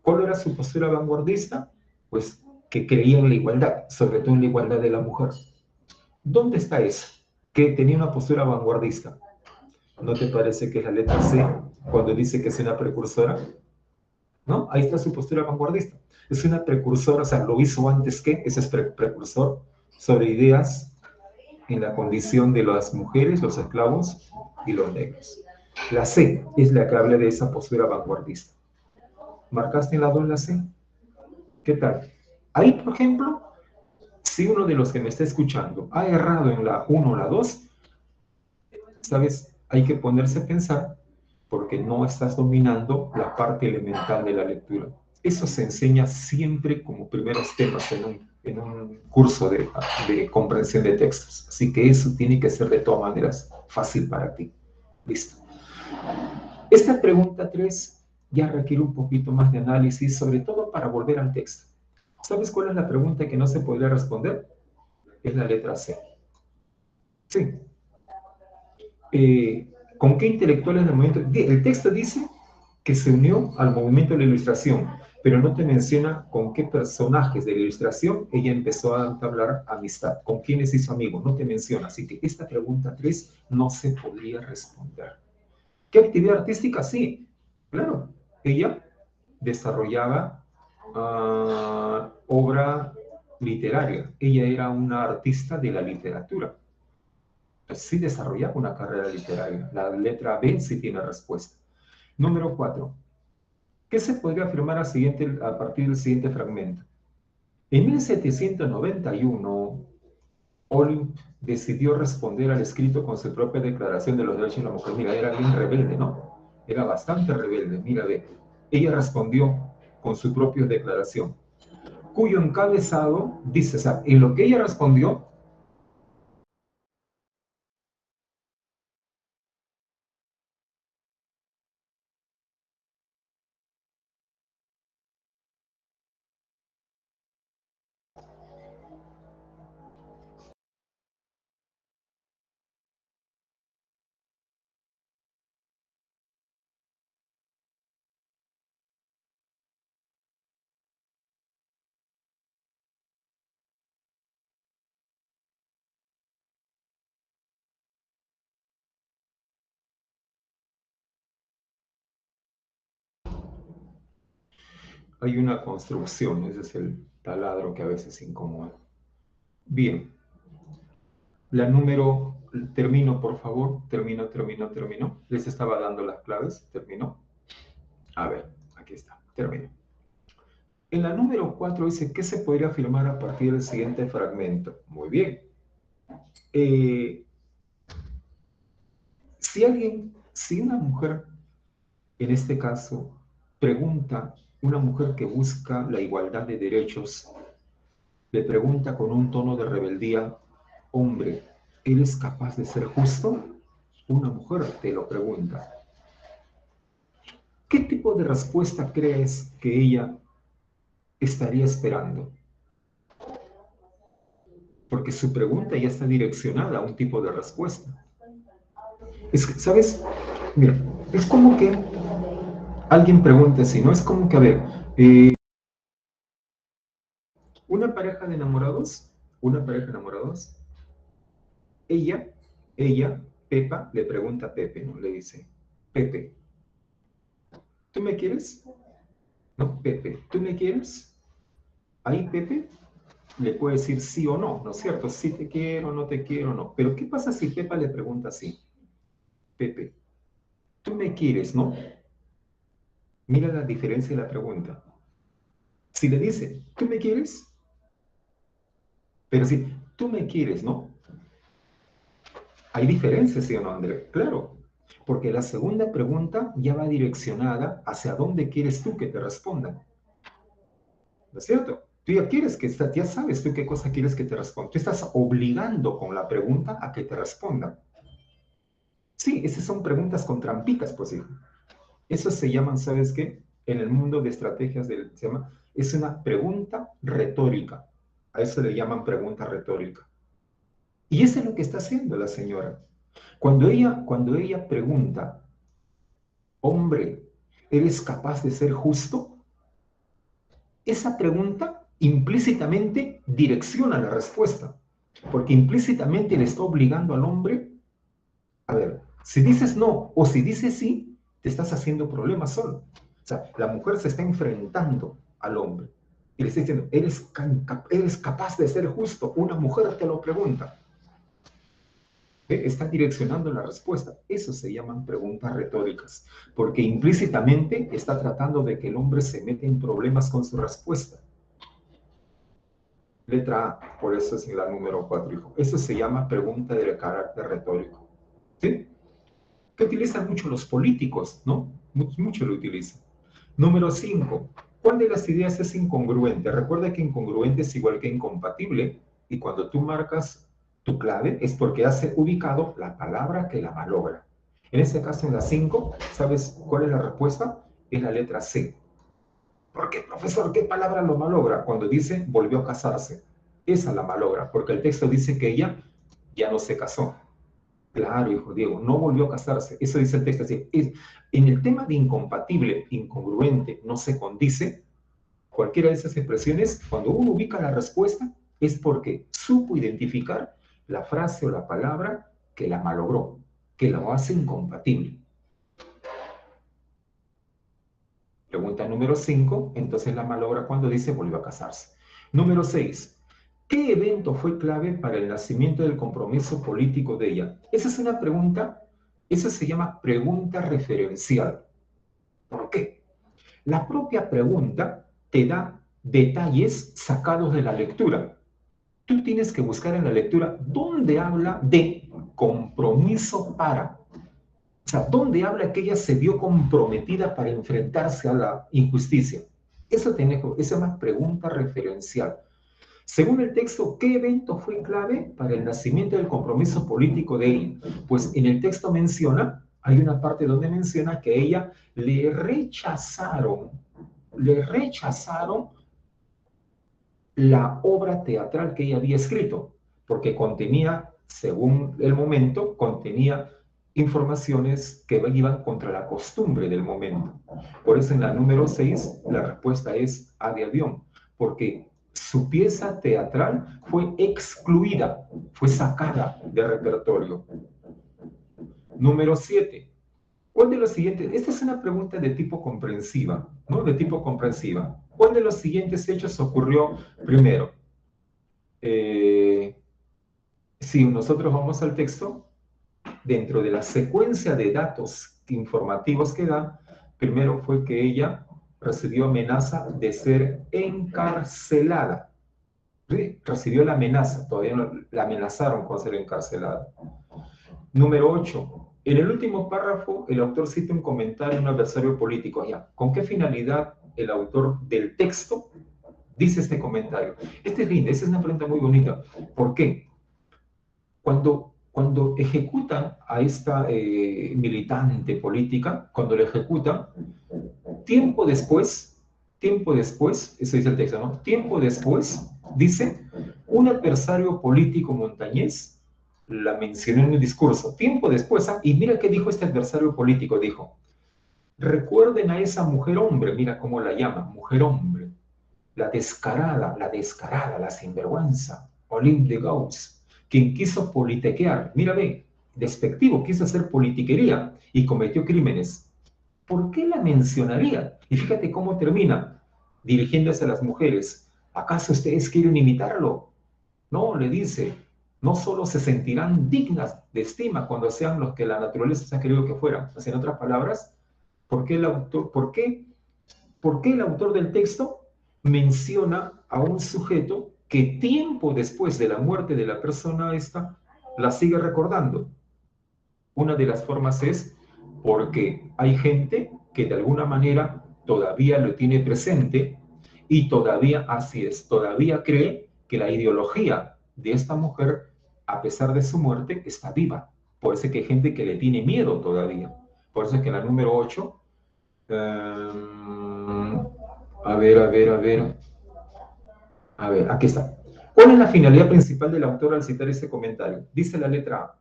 ¿Cuál era su postura vanguardista? Pues que creía en la igualdad, sobre todo en la igualdad de la mujer. ¿Dónde está eso? Que tenía una postura vanguardista. ¿No te parece que es la letra C cuando dice que es una precursora? ¿No? Ahí está su postura vanguardista. Es una precursora, o sea, lo hizo antes que, ese es precursor, sobre ideas en la condición de las mujeres, los esclavos y los negros. La C es la que habla de esa postura vanguardista. ¿Marcaste en la 2 la C? ¿Qué tal? Ahí, por ejemplo, si uno de los que me está escuchando ha errado en la 1 o la 2, ¿sabes? Hay que ponerse a pensar porque no estás dominando la parte elemental de la lectura. Eso se enseña siempre como primeros temas en un curso de comprensión de textos. Así que eso tiene que ser de todas maneras fácil para ti. Listo. Esta pregunta 3 ya requiere un poquito más de análisis, sobre todo para volver al texto. ¿Sabes cuál es la pregunta que no se podría responder? Es la letra C. Sí. ¿Con qué intelectuales del movimiento? El texto dice que se unió al movimiento de la Ilustración, pero no te menciona con qué personajes de la Ilustración ella empezó a entablar amistad, con quiénes hizo amigo, no te menciona. Así que esta pregunta 3 no se podría responder. ¿Qué actividad artística? Sí, claro. Ella desarrollaba obra literaria. Ella era una artista de la literatura. Sí desarrollaba una carrera literaria. La letra B sí tiene respuesta. Número 4. ¿Qué se podría afirmar a partir del siguiente fragmento? En 1791, Olin decidió responder al escrito con su propia declaración de los derechos de la mujer. Mira, era bien rebelde, ¿no? Era bastante rebelde. Mira, ve. Ella respondió con su propia declaración, cuyo encabezado dice, o sea, en lo que ella respondió, hay una construcción, ese es el taladro que a veces incomoda. Bien, la número, termino por favor, termino. Les estaba dando las claves, termino. A ver, aquí está, termino. En la número 4 dice, ¿qué se podría afirmar a partir del siguiente fragmento? Muy bien. Eh, si una mujer, en este caso, pregunta, una mujer que busca la igualdad de derechos, le pregunta con un tono de rebeldía, hombre, ¿eres capaz de ser justo? Una mujer te lo pregunta. ¿Qué tipo de respuesta crees que ella estaría esperando? Porque su pregunta ya está direccionada a un tipo de respuesta. ¿Sabes? Mira, es como que alguien pregunte así, ¿no? Es como que, a ver, una pareja de enamorados, una pareja de enamorados, ella, ella, Pepa, le pregunta a Pepe, ¿no? Le dice, Pepe, ¿tú me quieres? No, Pepe, ¿tú me quieres? Ahí, Pepe, le puede decir sí o no, ¿no es cierto? Sí te quiero, no te quiero, no. Pero ¿qué pasa si Pepa le pregunta así? Pepe, tú me quieres, ¿no? Mira la diferencia de la pregunta. Si le dice, ¿tú me quieres? Pero si tú me quieres, ¿no? Hay diferencias, ¿sí o no, André? Claro, porque la segunda pregunta ya va direccionada hacia dónde quieres tú que te respondan, ¿no es cierto? Tú ya quieres ya sabes tú qué cosa quieres que te respondan. Tú estás obligando con la pregunta a que te respondan. Sí, esas son preguntas con trampitas, pues, hijo. Eso se llaman, ¿sabes qué? En el mundo de estrategias se llama, es una pregunta retórica. A eso le llaman pregunta retórica. Y eso es lo que está haciendo la señora. Cuando ella pregunta, hombre, ¿eres capaz de ser justo? Esa pregunta implícitamente direcciona la respuesta, porque implícitamente le está obligando al hombre, a ver, si dices no o si dices sí, te estás haciendo problemas solo. O sea, la mujer se está enfrentando al hombre y le está diciendo, ¿eres capaz de ser justo? Una mujer te lo pregunta. Está direccionando la respuesta. Eso se llaman preguntas retóricas, porque implícitamente está tratando de que el hombre se meta en problemas con su respuesta. Letra A, por eso es la número 4, hijo. Eso se llama pregunta de carácter retórico. ¿Sí? Que utilizan mucho los políticos, ¿no? Mucho lo utilizan. Número 5. ¿Cuál de las ideas es incongruente? Recuerda que incongruente es igual que incompatible, y cuando tú marcas tu clave es porque has ubicado la palabra que la malogra. En este caso, en la 5, ¿sabes cuál es la respuesta? Es la letra C. ¿Por qué, profesor? ¿Qué palabra lo malogra? Cuando dice volvió a casarse. Esa la malogra, porque el texto dice que ella ya no se casó. Claro, hijo Diego, no volvió a casarse. Eso dice el texto. Así, en el tema de incompatible, incongruente, no se condice, cualquiera de esas expresiones, cuando uno ubica la respuesta, es porque supo identificar la frase o la palabra que la malogró, que la hace incompatible. Pregunta número 5, entonces la malogra cuando dice volvió a casarse. Número 6, ¿qué evento fue clave para el nacimiento del compromiso político de ella? Esa es una pregunta, eso se llama pregunta referencial. ¿Por qué? La propia pregunta te da detalles sacados de la lectura. Tú tienes que buscar en la lectura dónde habla de compromiso para. O sea, ¿dónde habla que ella se vio comprometida para enfrentarse a la injusticia? Esa es una pregunta referencial. Según el texto, ¿qué evento fue clave para el nacimiento del compromiso político de ella? Pues en el texto menciona, hay una parte donde menciona que ella le rechazaron la obra teatral que ella había escrito, porque contenía, según el momento, contenía informaciones que iban contra la costumbre del momento. Por eso en la número 6 la respuesta es A de avión, porque su pieza teatral fue excluida, fue sacada de repertorio. Número 7. ¿Cuál de los siguientes? Esta es una pregunta de tipo comprensiva, ¿no? De tipo comprensiva. ¿Cuál de los siguientes hechos ocurrió primero? Si nosotros vamos al texto, dentro de la secuencia de datos informativos que da, primero fue que ella recibió amenaza de ser encarcelada. ¿Sí? Recibió la amenaza, todavía no, la amenazaron con ser encarcelada. Número 8. En el último párrafo, el autor cita un comentario en un adversario político. Ya, ¿con qué finalidad el autor del texto dice este comentario? Este es lindo, esa es una pregunta muy bonita. ¿Por qué? Cuando ejecutan a esta militante política, cuando la ejecutan, tiempo después, eso dice el texto, ¿no? Tiempo después, dice, un adversario político montañés la mencionó en el discurso. Tiempo después, y mira qué dijo este adversario político, dijo, recuerden a esa mujer hombre, mira cómo la llama, mujer hombre, la sinvergüenza, Olympe de Gauss, quien quiso politiquear, mira ve, despectivo, quiso hacer politiquería y cometió crímenes. ¿Por qué la mencionaría? Y fíjate cómo termina, dirigiéndose a las mujeres. ¿Acaso ustedes quieren imitarlo? No, le dice, no solo se sentirán dignas de estima cuando sean los que la naturaleza se ha querido que fueran. O sea, en otras palabras, por qué el autor del texto menciona a un sujeto que tiempo después de la muerte de la persona esta la sigue recordando? Una de las formas es porque hay gente que de alguna manera todavía lo tiene presente y todavía, así es, todavía cree que la ideología de esta mujer, a pesar de su muerte, está viva. Por eso es que hay gente que le tiene miedo todavía. Por eso es que en la número 8, a ver, a ver, a ver, a ver, aquí está. ¿Cuál es la finalidad principal del autor al citar ese comentario? Dice la letra A.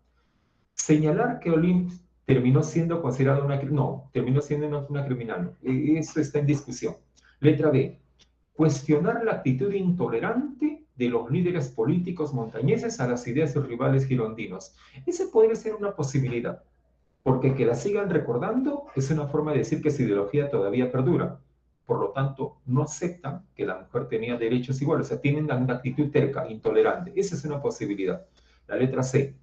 Señalar que Olympe terminó siendo considerada una... No, terminó siendo una criminal. Eso está en discusión. Letra B. Cuestionar la actitud intolerante de los líderes políticos montañeses a las ideas de sus rivales girondinos. Esa podría ser una posibilidad, porque que la sigan recordando es una forma de decir que su ideología todavía perdura. Por lo tanto, no aceptan que la mujer tenía derechos iguales, o sea, tienen una actitud terca, intolerante. Esa es una posibilidad. La letra C.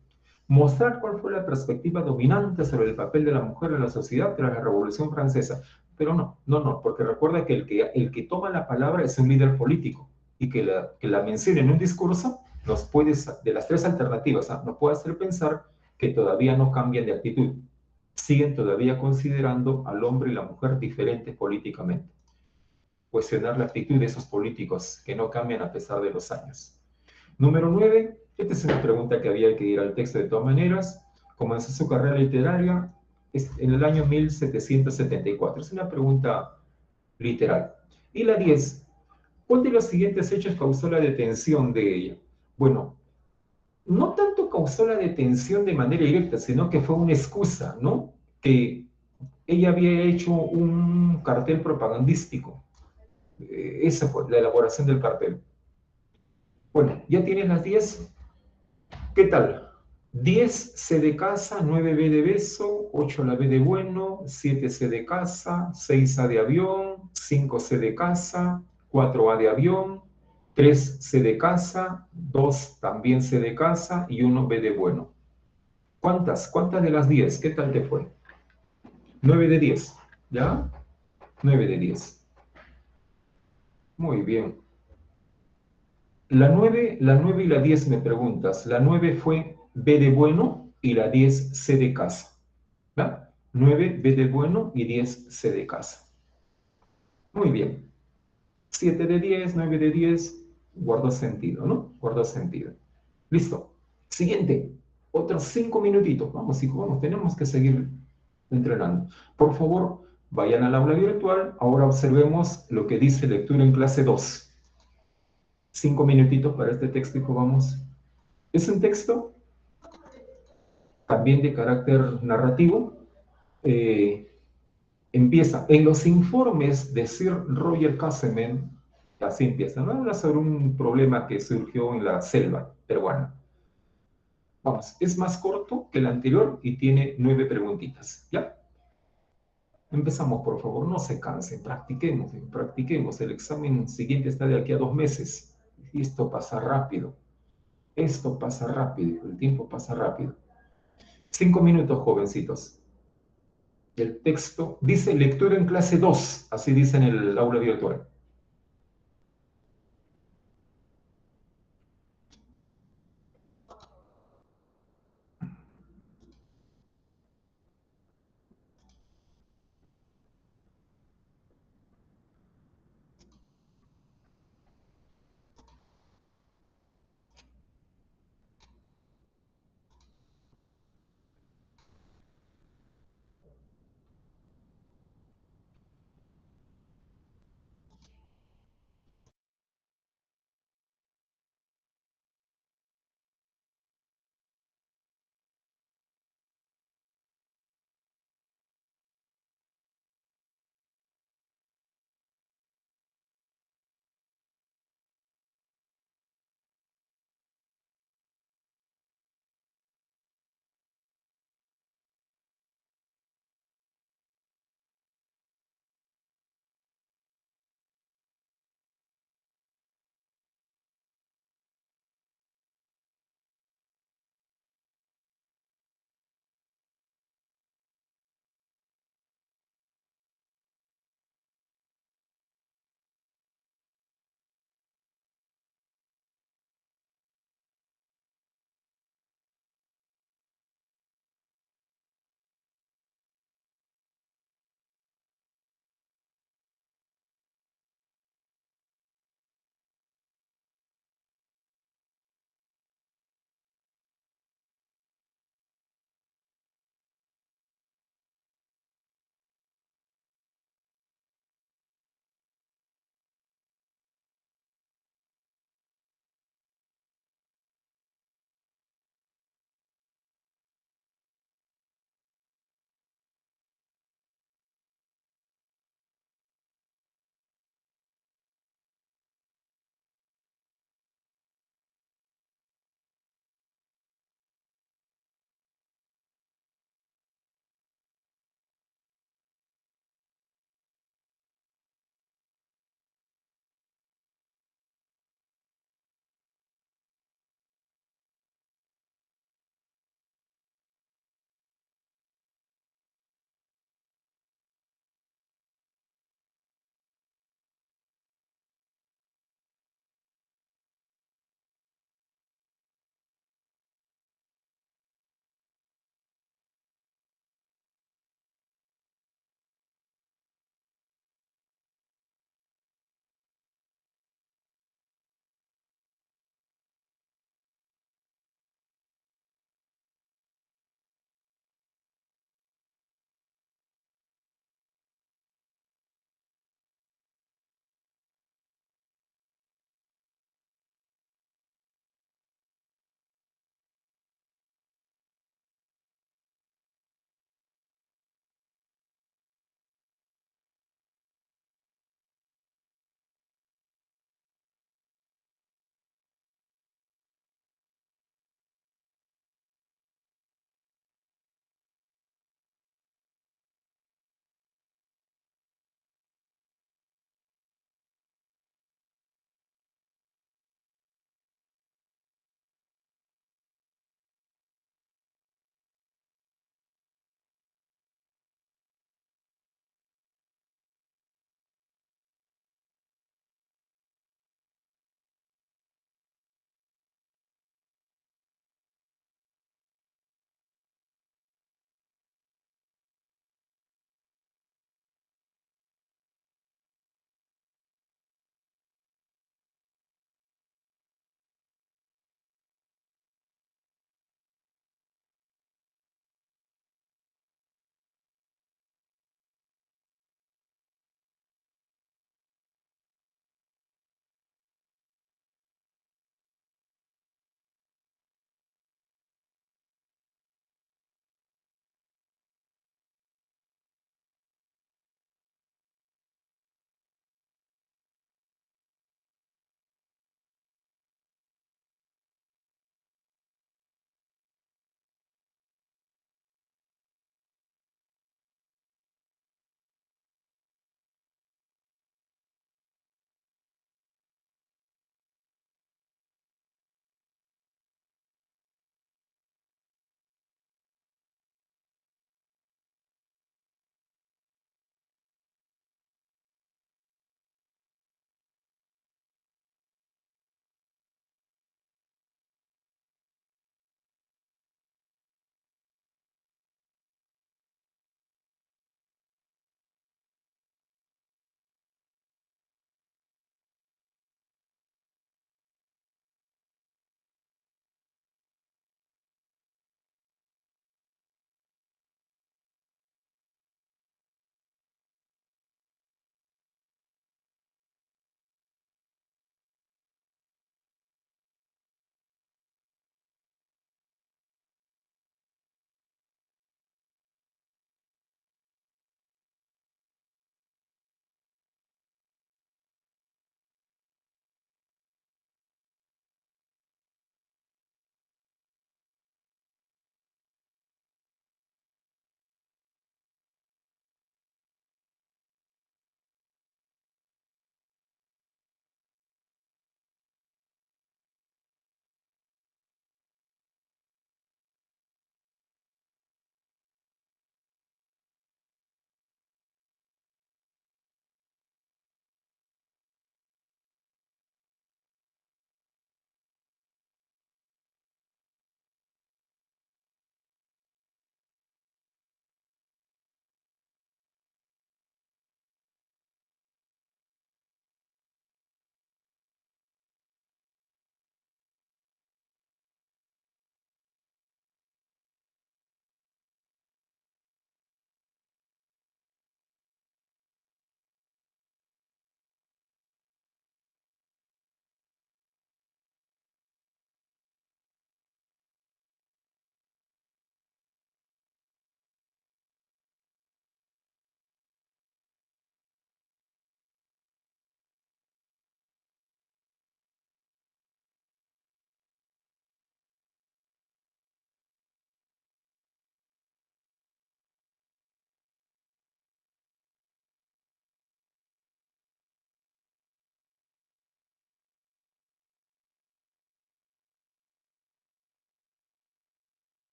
Mostrar cuál fue la perspectiva dominante sobre el papel de la mujer en la sociedad tras la Revolución Francesa. Pero no, porque recuerda que el que toma la palabra es un líder político y que la mencione en un discurso nos puede, de las tres alternativas, nos puede hacer pensar que todavía no cambian de actitud, siguen todavía considerando al hombre y la mujer diferentes políticamente. Cuestionar la actitud de esos políticos que no cambian a pesar de los años. Número 9. Esta es una pregunta que había que ir al texto de todas maneras. Comenzó su carrera literaria en el año 1774. Es una pregunta literal. Y la 10. ¿Cuál de los siguientes hechos causó la detención de ella? Bueno, no tanto causó la detención de manera directa, sino que fue una excusa, ¿no? Que ella había hecho un cartel propagandístico. Esa fue la elaboración del cartel. Bueno, ya tienes las 10. ¿Qué tal? 10 C de casa, 9 B de beso, 8 la B de bueno, 7 C de casa, 6 A de avión, 5 C de casa, 4 A de avión, 3 C de casa, 2 también C de casa y 1 B de bueno. ¿Cuántas? ¿Cuántas de las 10? ¿Qué tal te fue? 9 de 10. ¿Ya? 9 de 10. Muy bien. La nueve y la 10 me preguntas. La 9 fue B de bueno y la 10 C de casa. ¿Va? 9 B de bueno y 10 C de casa. Muy bien. 7 de 10, 9 de 10, guardó sentido, ¿no? Guardó sentido. Listo. Siguiente. Otros 5 minutitos. Vamos, chicos, vamos. Tenemos que seguir entrenando. Por favor, vayan al aula virtual. Ahora observemos lo que dice lectura en clase 2. 5 minutitos para este texto, hijo, vamos. Es un texto también de carácter narrativo. Eh, Empieza, en los informes de Sir Roger Casement, así empieza, ¿no? Habla sobre un problema que surgió en la selva peruana. Vamos, es más corto que el anterior y tiene 9 preguntitas, ¿ya? Empezamos, por favor, no se cansen, practiquemos, practiquemos. El examen siguiente está de aquí a 2 meses. Y esto pasa rápido, el tiempo pasa rápido. 5 minutos, jovencitos. El texto dice lectura en clase 2, así dice en el aula virtual.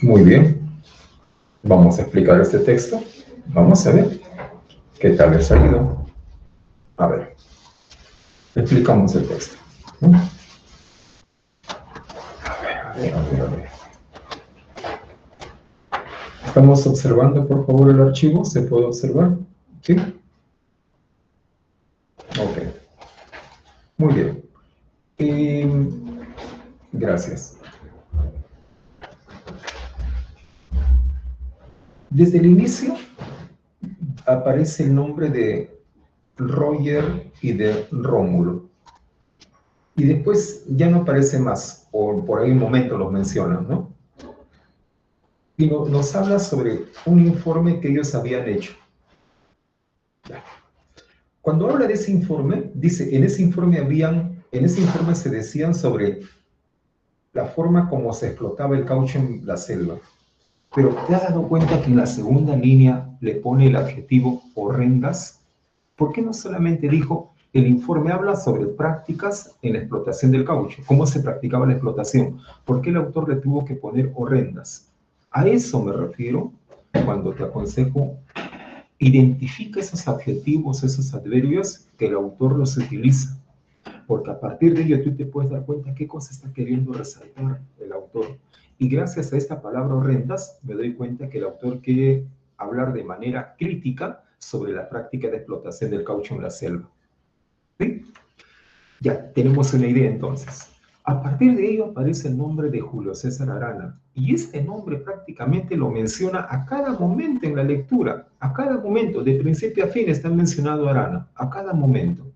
Muy bien. Vamos a explicar este texto. Vamos a ver qué tal ha salido. A ver, explicamos el texto. A ver. ¿Estamos observando, por favor, el archivo? ¿Se puede observar? ¿Sí? Ok. Muy bien. Gracias. Desde el inicio aparece el nombre de Roger y de Rómulo. Y después ya no aparece más, o por ahí un momento los mencionan, ¿no? Y nos habla sobre un informe que ellos habían hecho. Cuando habla de ese informe, dice, en ese informe se decían sobre la forma como se explotaba el caucho en la selva. Pero ¿te has dado cuenta que en la segunda línea le pone el adjetivo horrendas? ¿Por qué no solamente dijo, el informe habla sobre prácticas en la explotación del caucho? ¿Cómo se practicaba la explotación? ¿Por qué el autor le tuvo que poner horrendas? A eso me refiero cuando te aconsejo, identifica esos adjetivos, esos adverbios que el autor los utiliza. Porque a partir de ello tú te puedes dar cuenta qué cosa está queriendo resaltar el autor. Y gracias a esta palabra horrendas, me doy cuenta que el autor quiere hablar de manera crítica sobre la práctica de explotación del caucho en la selva. ¿Sí? Ya, tenemos una idea entonces. A partir de ello aparece el nombre de Julio César Arana. Y este nombre prácticamente lo menciona a cada momento en la lectura. A cada momento, de principio a fin, está mencionado Arana. A cada momento.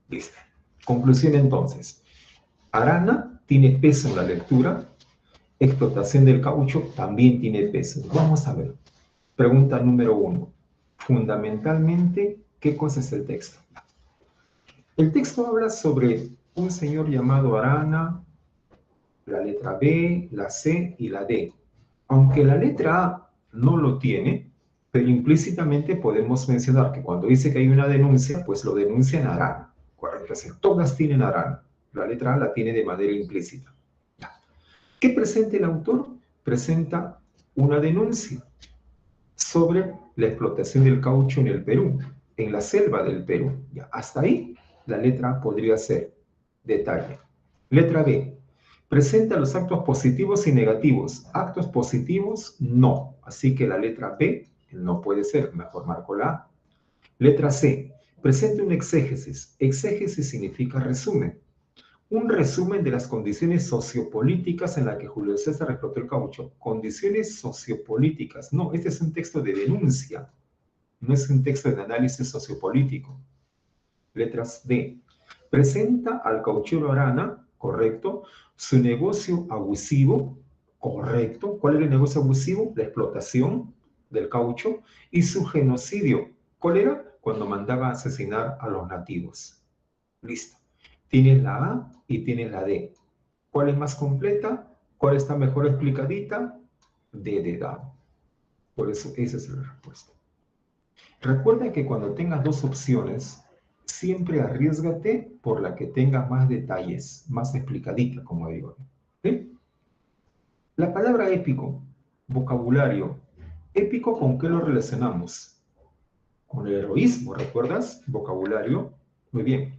Listo. Conclusión entonces. Arana tiene peso en la lectura. Explotación del caucho también tiene peso. Vamos a ver. Pregunta número 1. Fundamentalmente, ¿qué cosa es el texto? El texto habla sobre un señor llamado Arana, la letra B, la C y la D. Aunque la letra A no lo tiene, pero implícitamente podemos mencionar que cuando dice que hay una denuncia, pues lo denuncian Arana. Todas tienen Arana. La letra A la tiene de manera implícita. ¿Qué presenta el autor? Presenta una denuncia sobre la explotación del caucho en el Perú, en la selva del Perú. Ya, hasta ahí la letra A podría ser detalle. Letra B. Presenta los actos positivos y negativos. Actos positivos, no. Así que la letra B no puede ser. Mejor marco la A. Letra C. Presenta un exégesis. Exégesis significa resumen. Un resumen de las condiciones sociopolíticas en las que Julio César explotó el caucho. Condiciones sociopolíticas. No, este es un texto de denuncia. No es un texto de análisis sociopolítico. Letras D. Presenta al cauchero Arana, correcto, su negocio abusivo, correcto. ¿Cuál era el negocio abusivo? La explotación del caucho y su genocidio. ¿Cuál era? Cuando mandaba a asesinar a los nativos. Listo. Tienes la A y tienes la D. ¿Cuál es más completa? ¿Cuál está mejor explicadita? D de dado. Por eso esa es la respuesta. Recuerda que cuando tengas dos opciones, siempre arriesgate por la que tenga más detalles, más explicadita, como digo. ¿Sí? La palabra épico, vocabulario. ¿Épico con qué lo relacionamos? Con el heroísmo, ¿recuerdas? Vocabulario. Muy bien.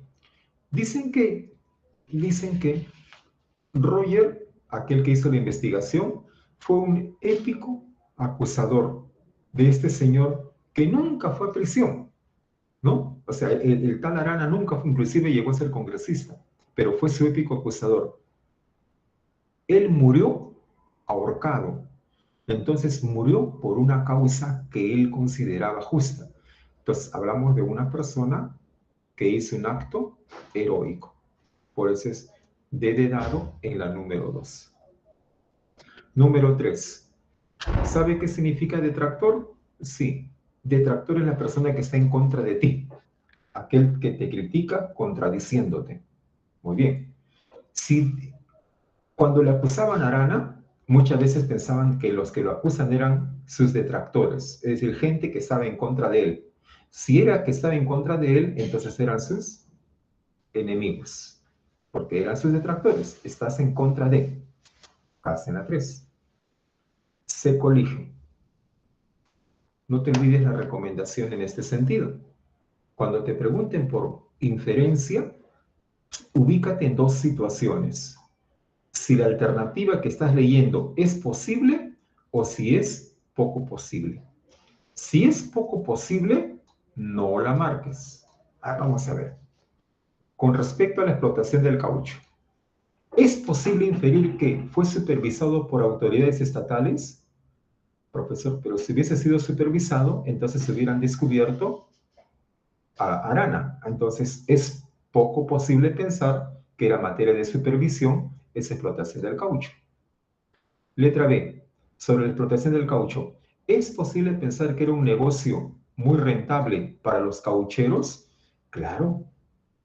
Dicen que Roger, aquel que hizo la investigación, fue un épico acusador de este señor que nunca fue a prisión, ¿no? O sea, el tal Arana nunca fue, inclusive llegó a ser congresista, pero fue su épico acusador. Él murió ahorcado, entonces murió por una causa que él consideraba justa. Entonces hablamos de una persona que hizo un acto heroico. Por eso es D de dado en la número 2. Número 3. ¿Sabe qué significa detractor? Sí. Detractor es la persona que está en contra de ti. Aquel que te critica contradiciéndote. Muy bien. Si, cuando le acusaban a Arana, muchas veces pensaban que los que lo acusan eran sus detractores, es decir, gente que estaba en contra de él. Si era que estaba en contra de él, entonces eran sus enemigos, porque eran sus detractores. Estás en contra de. Hacen la 3. se colige. No te olvides la recomendación en este sentido. Cuando te pregunten por inferencia, ubícate en dos situaciones. Si la alternativa que estás leyendo es posible o si es poco posible. Si es poco posible, no la marques. Vamos a ver. Con respecto a la explotación del caucho, ¿es posible inferir que fue supervisado por autoridades estatales? Profesor, pero si hubiese sido supervisado, entonces se hubieran descubierto a Arana. Entonces, es poco posible pensar que era materia de supervisión esa explotación del caucho. Letra B. Sobre la explotación del caucho. ¿Es posible pensar que era un negocio muy rentable para los caucheros? Claro,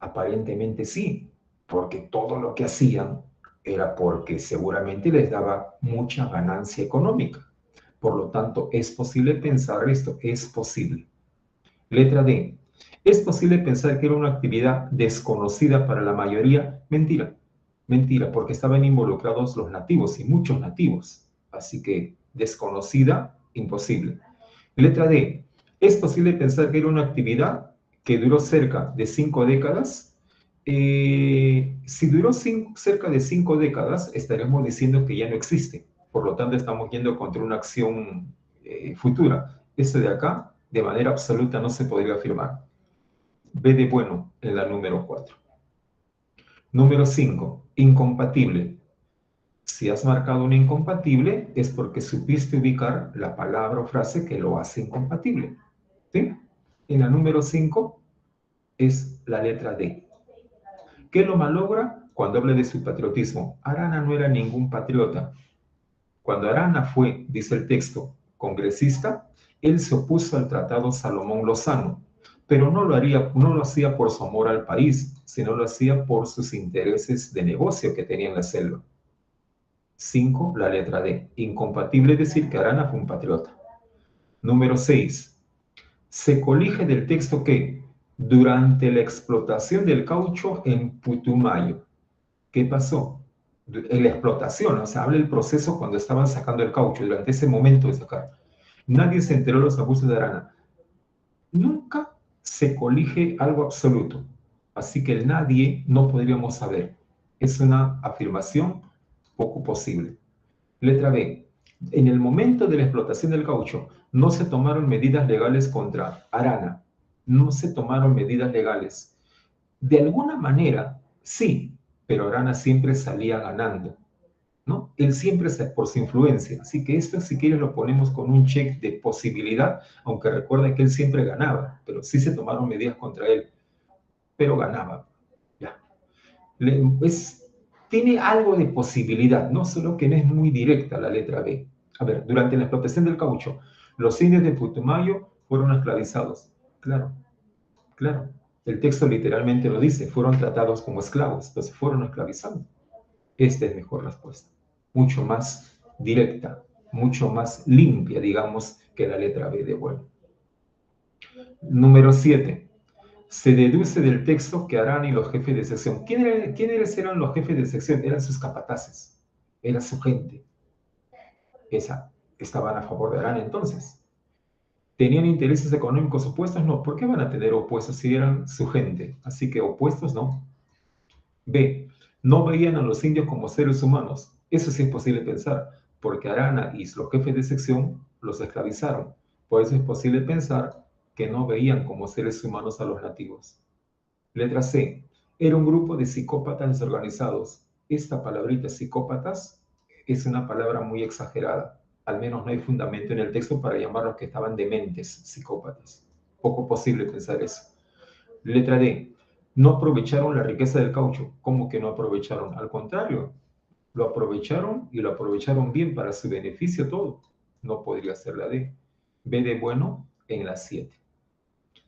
aparentemente sí, porque todo lo que hacían era porque seguramente les daba mucha ganancia económica. Por lo tanto, es posible pensar esto, es posible. Letra D. ¿Es posible pensar que era una actividad desconocida para la mayoría? Mentira. Mentira, porque estaban involucrados los nativos y muchos nativos. Así que desconocida, imposible. Letra D. ¿Es posible pensar que era una actividad que duró cerca de 5 décadas? Si duró cerca de 5 décadas, estaremos diciendo que ya no existe. Por lo tanto, estamos yendo contra una acción futura. Esto de acá, de manera absoluta, no se podría afirmar. B de bueno en la número 4. Número 5. Incompatible. Si has marcado un incompatible, es porque supiste ubicar la palabra o frase que lo hace incompatible. ¿Sí? En la número 5 es la letra D. ¿Qué lo malogra? Cuando habla de su patriotismo. Arana no era ningún patriota. Cuando Arana fue, dice el texto, congresista, él se opuso al Tratado Salomón Lozano, pero no lo hacía por su amor al país, sino lo hacía por sus intereses de negocio que tenía en la selva. 5. La letra D. Incompatible decir que Arana fue un patriota. Número 6. Se colige del texto que durante la explotación del caucho en Putumayo. ¿Qué pasó? En la explotación, o sea, habla el proceso cuando estaban sacando el caucho, durante ese momento de sacar. Nadie se enteró de los abusos de Arana. Nunca se colige algo absoluto, así que el nadie no podríamos saber. Es una afirmación poco posible. Letra B. En el momento de la explotación del caucho, no se tomaron medidas legales contra Arana. No se tomaron medidas legales. De alguna manera, sí, pero Arana siempre salía ganando, ¿no? Él siempre por su influencia. Así que esto, si quieres, lo ponemos con un check de posibilidad, aunque recuerda que él siempre ganaba, pero sí se tomaron medidas contra él, pero ganaba. Ya. Tiene algo de posibilidad, no solo que no es muy directa la letra B. A ver, durante la explotación del caucho, los indios de Putumayo fueron esclavizados. Claro, claro. El texto literalmente lo dice, fueron tratados como esclavos, entonces fueron esclavizados. Esta es mejor respuesta, mucho más directa, mucho más limpia, digamos, que la letra B de bueno. Número 7. Se deduce del texto que Arana y los jefes de sección. ¿Quiénes eran los jefes de sección? Eran sus capataces, era su gente. Estaban a favor de Arana entonces. ¿Tenían intereses económicos opuestos? No. ¿Por qué van a tener opuestos si eran su gente? Así que opuestos no. B. No veían a los indios como seres humanos. Eso sí es posible pensar, porque Arana y los jefes de sección los esclavizaron. Por eso es posible pensar que no veían como seres humanos a los nativos. Letra C. Era un grupo de psicópatas desorganizados. Esta palabrita psicópatas es una palabra muy exagerada. Al menos no hay fundamento en el texto para llamarlos que estaban dementes, psicópatas. Poco posible pensar eso. Letra D. No aprovecharon la riqueza del caucho. ¿Cómo que no aprovecharon? Al contrario, lo aprovecharon y lo aprovecharon bien para su beneficio todo. No podría ser la D. B de bueno en la 7.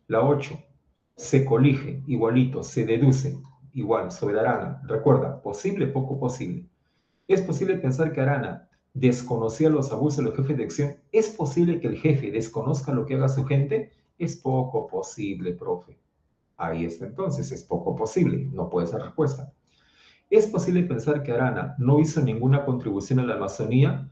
La 8. Se colige, igualito, se deduce, igual, sobre Arana. Recuerda, posible, poco posible. ¿Es posible pensar que Arana desconocía los abusos de los jefes de acción? ¿Es posible que el jefe desconozca lo que haga su gente? Es poco posible, profe. Ahí está entonces, es poco posible, no puede ser respuesta. ¿Es posible pensar que Arana no hizo ninguna contribución a la Amazonía?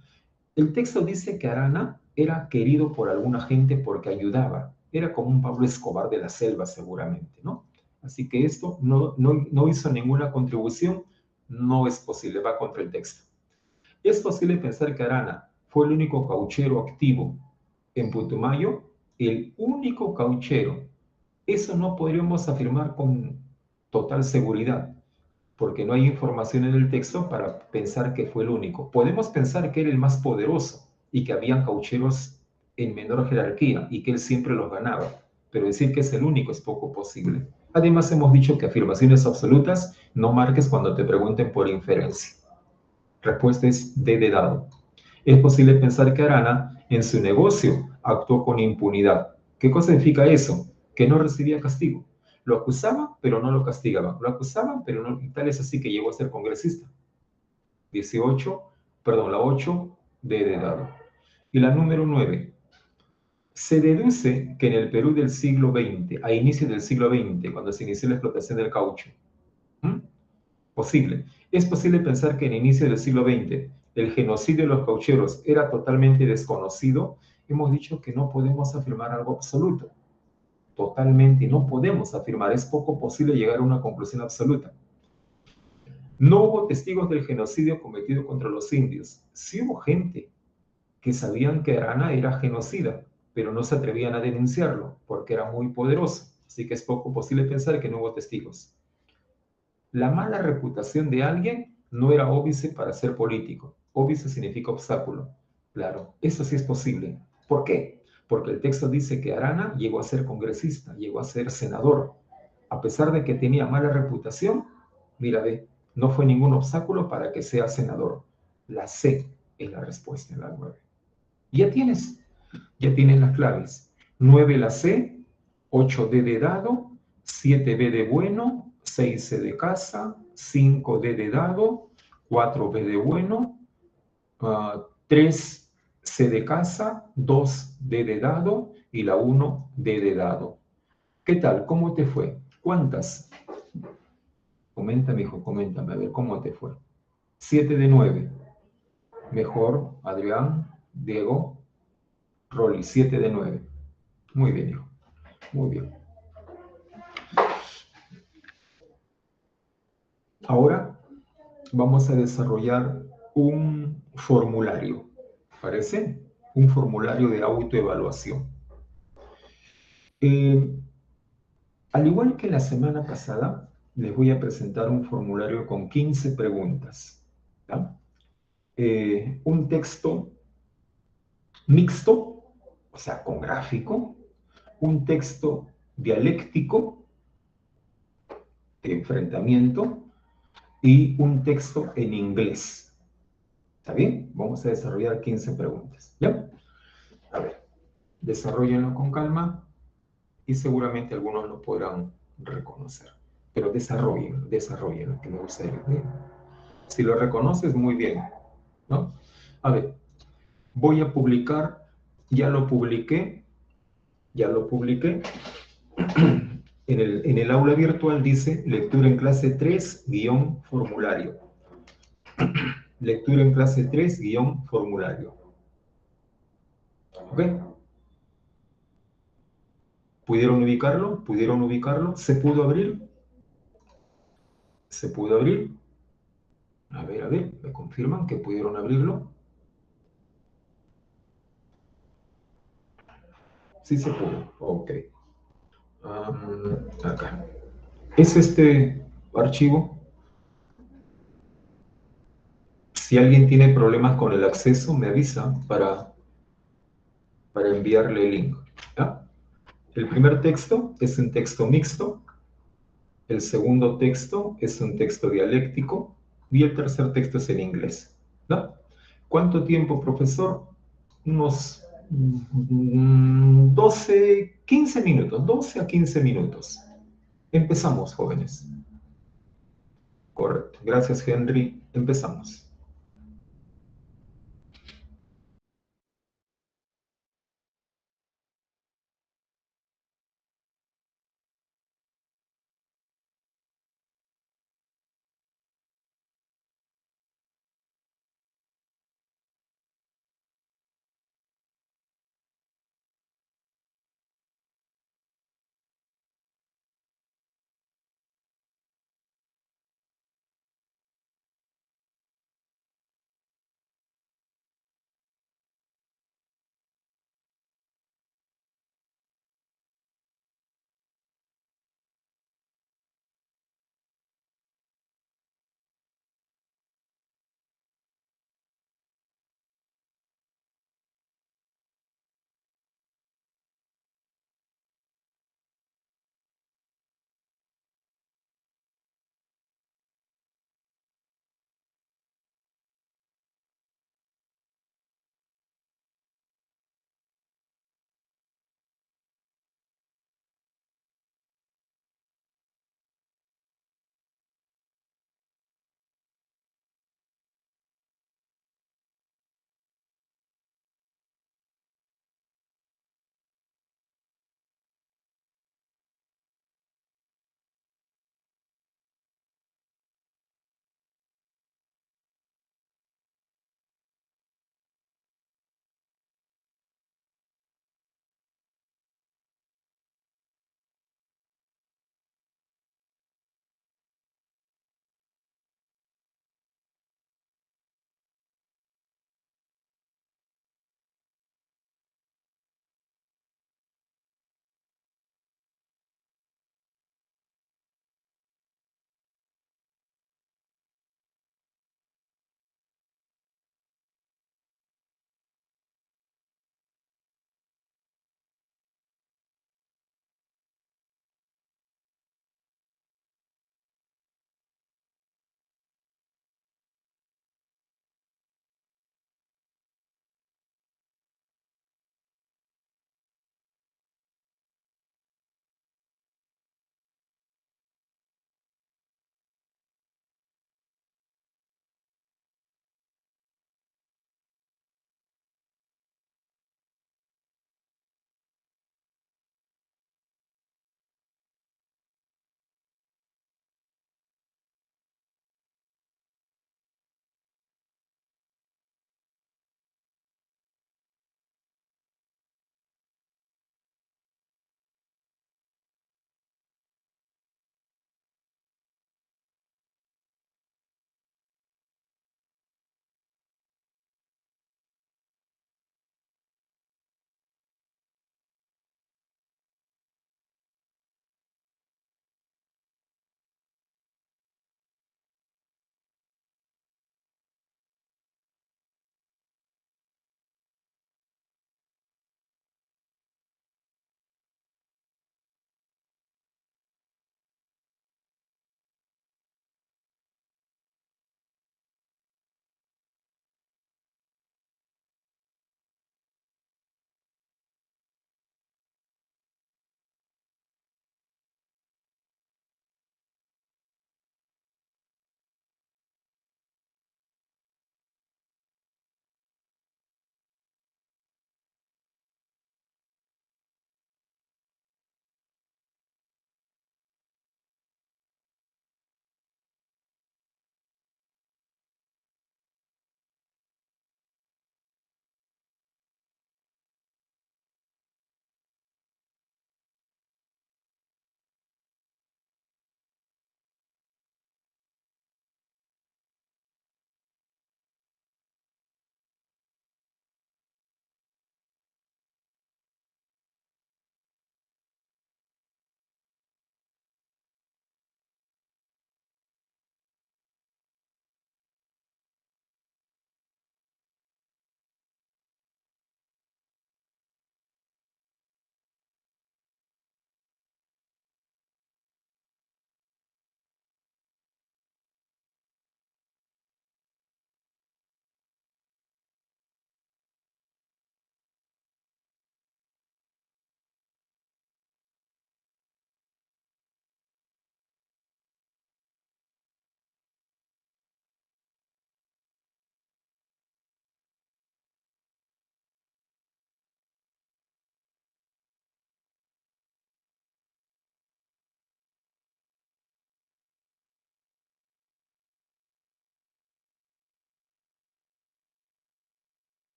El texto dice que Arana era querido por alguna gente porque ayudaba. Era como un Pablo Escobar de la selva, seguramente, ¿no? Así que esto no hizo ninguna contribución, no es posible, va contra el texto. Es posible pensar que Arana fue el único cauchero activo en Putumayo, el único cauchero. Eso no podríamos afirmar con total seguridad, porque no hay información en el texto para pensar que fue el único. Podemos pensar que era el más poderoso y que habían caucheros en menor jerarquía y que él siempre los ganaba, pero decir que es el único es poco posible. Además, hemos dicho que afirmaciones absolutas no marques cuando te pregunten por inferencia. Respuesta es D de dado. Es posible pensar que Arana en su negocio actuó con impunidad. ¿Qué cosa significa eso? Que no recibía castigo. Lo acusaban, pero no lo castigaban. Lo acusaban, pero no. Y tal es así que llegó a ser congresista. 18, perdón, la 8 de dado. Y la número 9. Se deduce que en el Perú del siglo XX, a inicios del siglo XX, cuando se inició la explotación del caucho, ¿m? Posible. Es posible pensar que en el inicio del siglo XX el genocidio de los caucheros era totalmente desconocido. Hemos dicho que no podemos afirmar algo absoluto. Totalmente no podemos afirmar. Es poco posible llegar a una conclusión absoluta. No hubo testigos del genocidio cometido contra los indios. Sí hubo gente que sabían que Arana era genocida, pero no se atrevían a denunciarlo porque era muy poderoso. Así que es poco posible pensar que no hubo testigos. La mala reputación de alguien no era óbice para ser político. Óbice significa obstáculo. Claro, eso sí es posible. ¿Por qué? Porque el texto dice que Arana llegó a ser congresista, llegó a ser senador. A pesar de que tenía mala reputación, mira, ve, no fue ningún obstáculo para que sea senador. La C es la respuesta en la 9. Ya tienes las claves. 9 la C, 8D de dado, 7B de bueno, 6C de casa, 5D de dado, 4B de bueno, 3C de casa, 2D de dado y la 1D de dado. ¿Qué tal? ¿Cómo te fue? ¿Cuántas? Coméntame, hijo, coméntame, a ver cómo te fue. 7 de 9. Mejor, Adrián, Diego, Rolly, 7 de 9. Muy bien, hijo. Muy bien. Ahora vamos a desarrollar un formulario, ¿parece? Un formulario de autoevaluación. Eh, Al igual que la semana pasada, les voy a presentar un formulario con 15 preguntas. ¿Ya? Un texto mixto, o sea, con gráfico, un texto dialéctico de enfrentamiento y un texto en inglés. ¿Está bien? Vamos a desarrollar 15 preguntas. ¿Ya? A ver, desarrollenlo con calma y seguramente algunos lo podrán reconocer. Pero desarrollen, que me gusta ir bien. Si lo reconoces, muy bien, ¿no? A ver, voy a publicar, ya lo publiqué, ya lo publiqué. En el aula virtual dice lectura en clase 3 guión formulario. Lectura en clase 3 guión formulario. ¿Ok? ¿Pudieron ubicarlo? ¿Pudieron ubicarlo? ¿Se pudo abrir? ¿Se pudo abrir? A ver, ¿me confirman que pudieron abrirlo? Sí se pudo, ok. Acá. ¿Es este archivo? Si alguien tiene problemas con el acceso, me avisa para enviarle el link. ¿Ya? El primer texto es un texto mixto, el segundo texto es un texto dialéctico y el tercer texto es en inglés. ¿Ya? ¿Cuánto tiempo, profesor? Unos 12, 15 minutos, 12 a 15 minutos. Empezamos, jóvenes. Correcto. Gracias, Henry. Empezamos.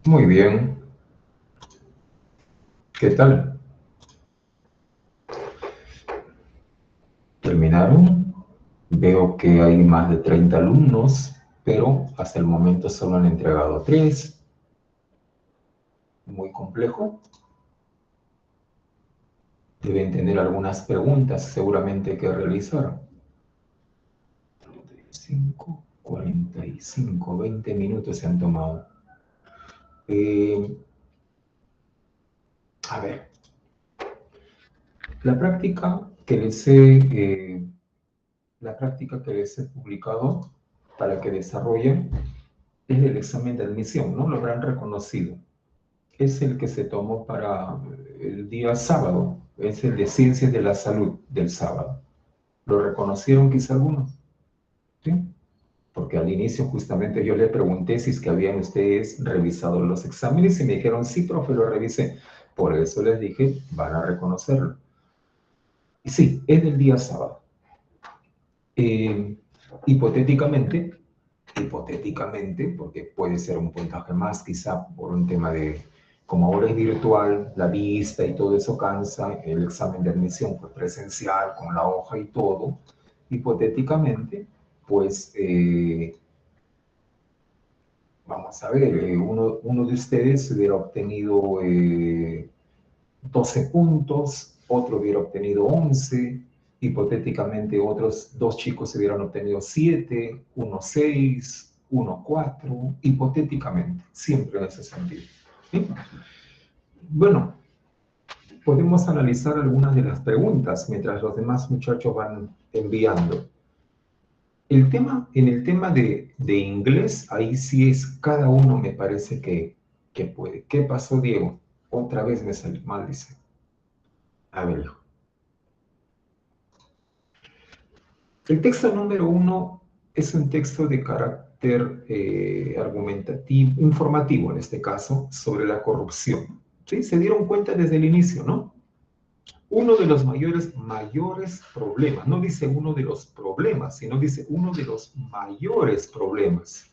Muy bien. ¿Qué tal? ¿Terminaron? Veo que hay más de 30 alumnos, pero hasta el momento solo han entregado 3. Muy complejo. Deben tener algunas preguntas seguramente que realizar. 45, 20 minutos se han tomado. Eh, a ver, la práctica que les he, la práctica que les he publicado para que desarrollen es el examen de admisión, ¿no? Lo habrán reconocido. Es el que se tomó para el día sábado, es el de Ciencias de la Salud del sábado. ¿Lo reconocieron quizá algunos? ¿Sí? Porque al inicio justamente yo le pregunté si es que habían ustedes revisado los exámenes y me dijeron, sí, profe, lo revisé. Por eso les dije, van a reconocerlo. Y sí, es del día sábado. Eh, hipotéticamente, porque puede ser un puntaje más, quizá por un tema de, como ahora es virtual, la vista y todo eso cansa, el examen de admisión fue presencial, con la hoja y todo, hipotéticamente, pues vamos a ver, uno de ustedes hubiera obtenido 12 puntos, otro hubiera obtenido 11, hipotéticamente otros dos chicos hubieran obtenido 7, uno 6, uno 4, hipotéticamente, siempre en ese sentido. ¿Sí? Bueno, podemos analizar algunas de las preguntas mientras los demás muchachos van enviando. En el tema de inglés, ahí sí es cada uno me parece que puede. ¿Qué pasó, Diego? Otra vez me salió mal, dice. A ver, hijo. El texto número 1 es un texto de carácter argumentativo, informativo en este caso, sobre la corrupción. ¿Sí? Se dieron cuenta desde el inicio, ¿no? Uno de los mayores problemas, no dice uno de los problemas, sino dice uno de los mayores problemas.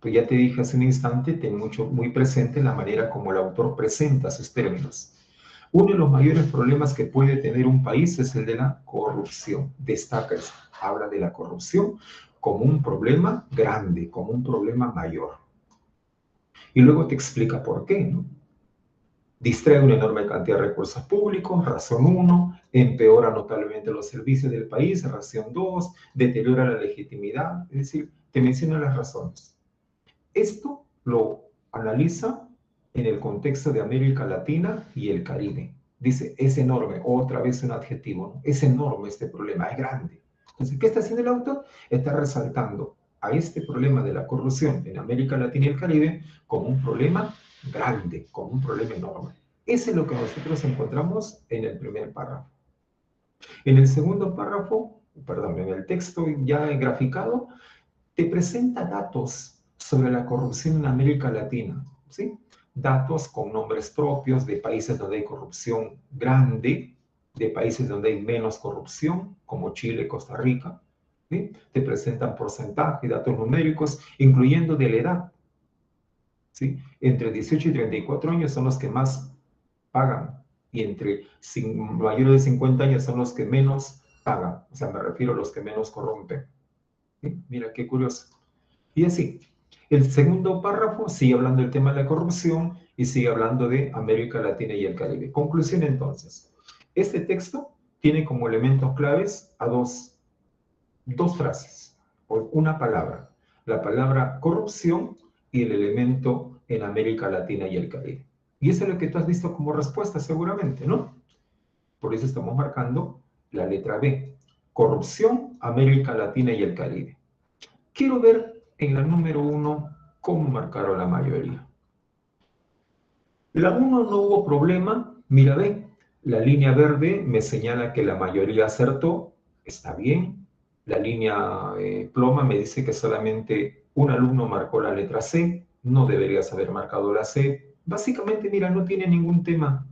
Pues ya te dije hace un instante, ten muy presente la manera como el autor presenta sus términos. Uno de los mayores problemas que puede tener un país es el de la corrupción. Destaca eso. Habla de la corrupción como un problema grande, como un problema mayor. Y luego te explica por qué, ¿no? Distrae una enorme cantidad de recursos públicos, razón 1, empeora notablemente los servicios del país, razón 2, deteriora la legitimidad, es decir, te menciona las razones. Esto lo analiza en el contexto de América Latina y el Caribe. Dice, es enorme, otra vez un adjetivo, ¿no? Es enorme este problema, es grande. Entonces, ¿qué está haciendo el autor? Está resaltando a este problema de la corrupción en América Latina y el Caribe como un problema grande, como un problema enorme. Eso es lo que nosotros encontramos en el primer párrafo. En el segundo párrafo, perdón, en el texto ya graficado, te presenta datos sobre la corrupción en América Latina, ¿sí? Datos con nombres propios de países donde hay corrupción grande, de países donde hay menos corrupción, como Chile, Costa Rica, ¿sí? Te presentan porcentajes, datos numéricos, incluyendo de la edad, ¿sí? Entre 18 y 34 años son los que más pagan y entre mayores de 50 años son los que menos pagan, o sea, me refiero a los que menos corrompen. ¿Sí? Mira qué curioso. Y así, el segundo párrafo sigue hablando del tema de la corrupción y sigue hablando de América Latina y el Caribe. Conclusión entonces, este texto tiene como elementos claves a dos frases, o una palabra, la palabra corrupción y el elemento en América Latina y el Caribe. Y eso es lo que tú has visto como respuesta seguramente, ¿no? Por eso estamos marcando la letra B, corrupción, América Latina y el Caribe. Quiero ver en la número 1 cómo marcaron la mayoría. La 1 no hubo problema, mira, ve, la línea verde me señala que la mayoría acertó, está bien. La línea ploma me dice que solamente un alumno marcó la letra C, no deberías haber marcado la C. Básicamente, mira, no tiene ningún tema.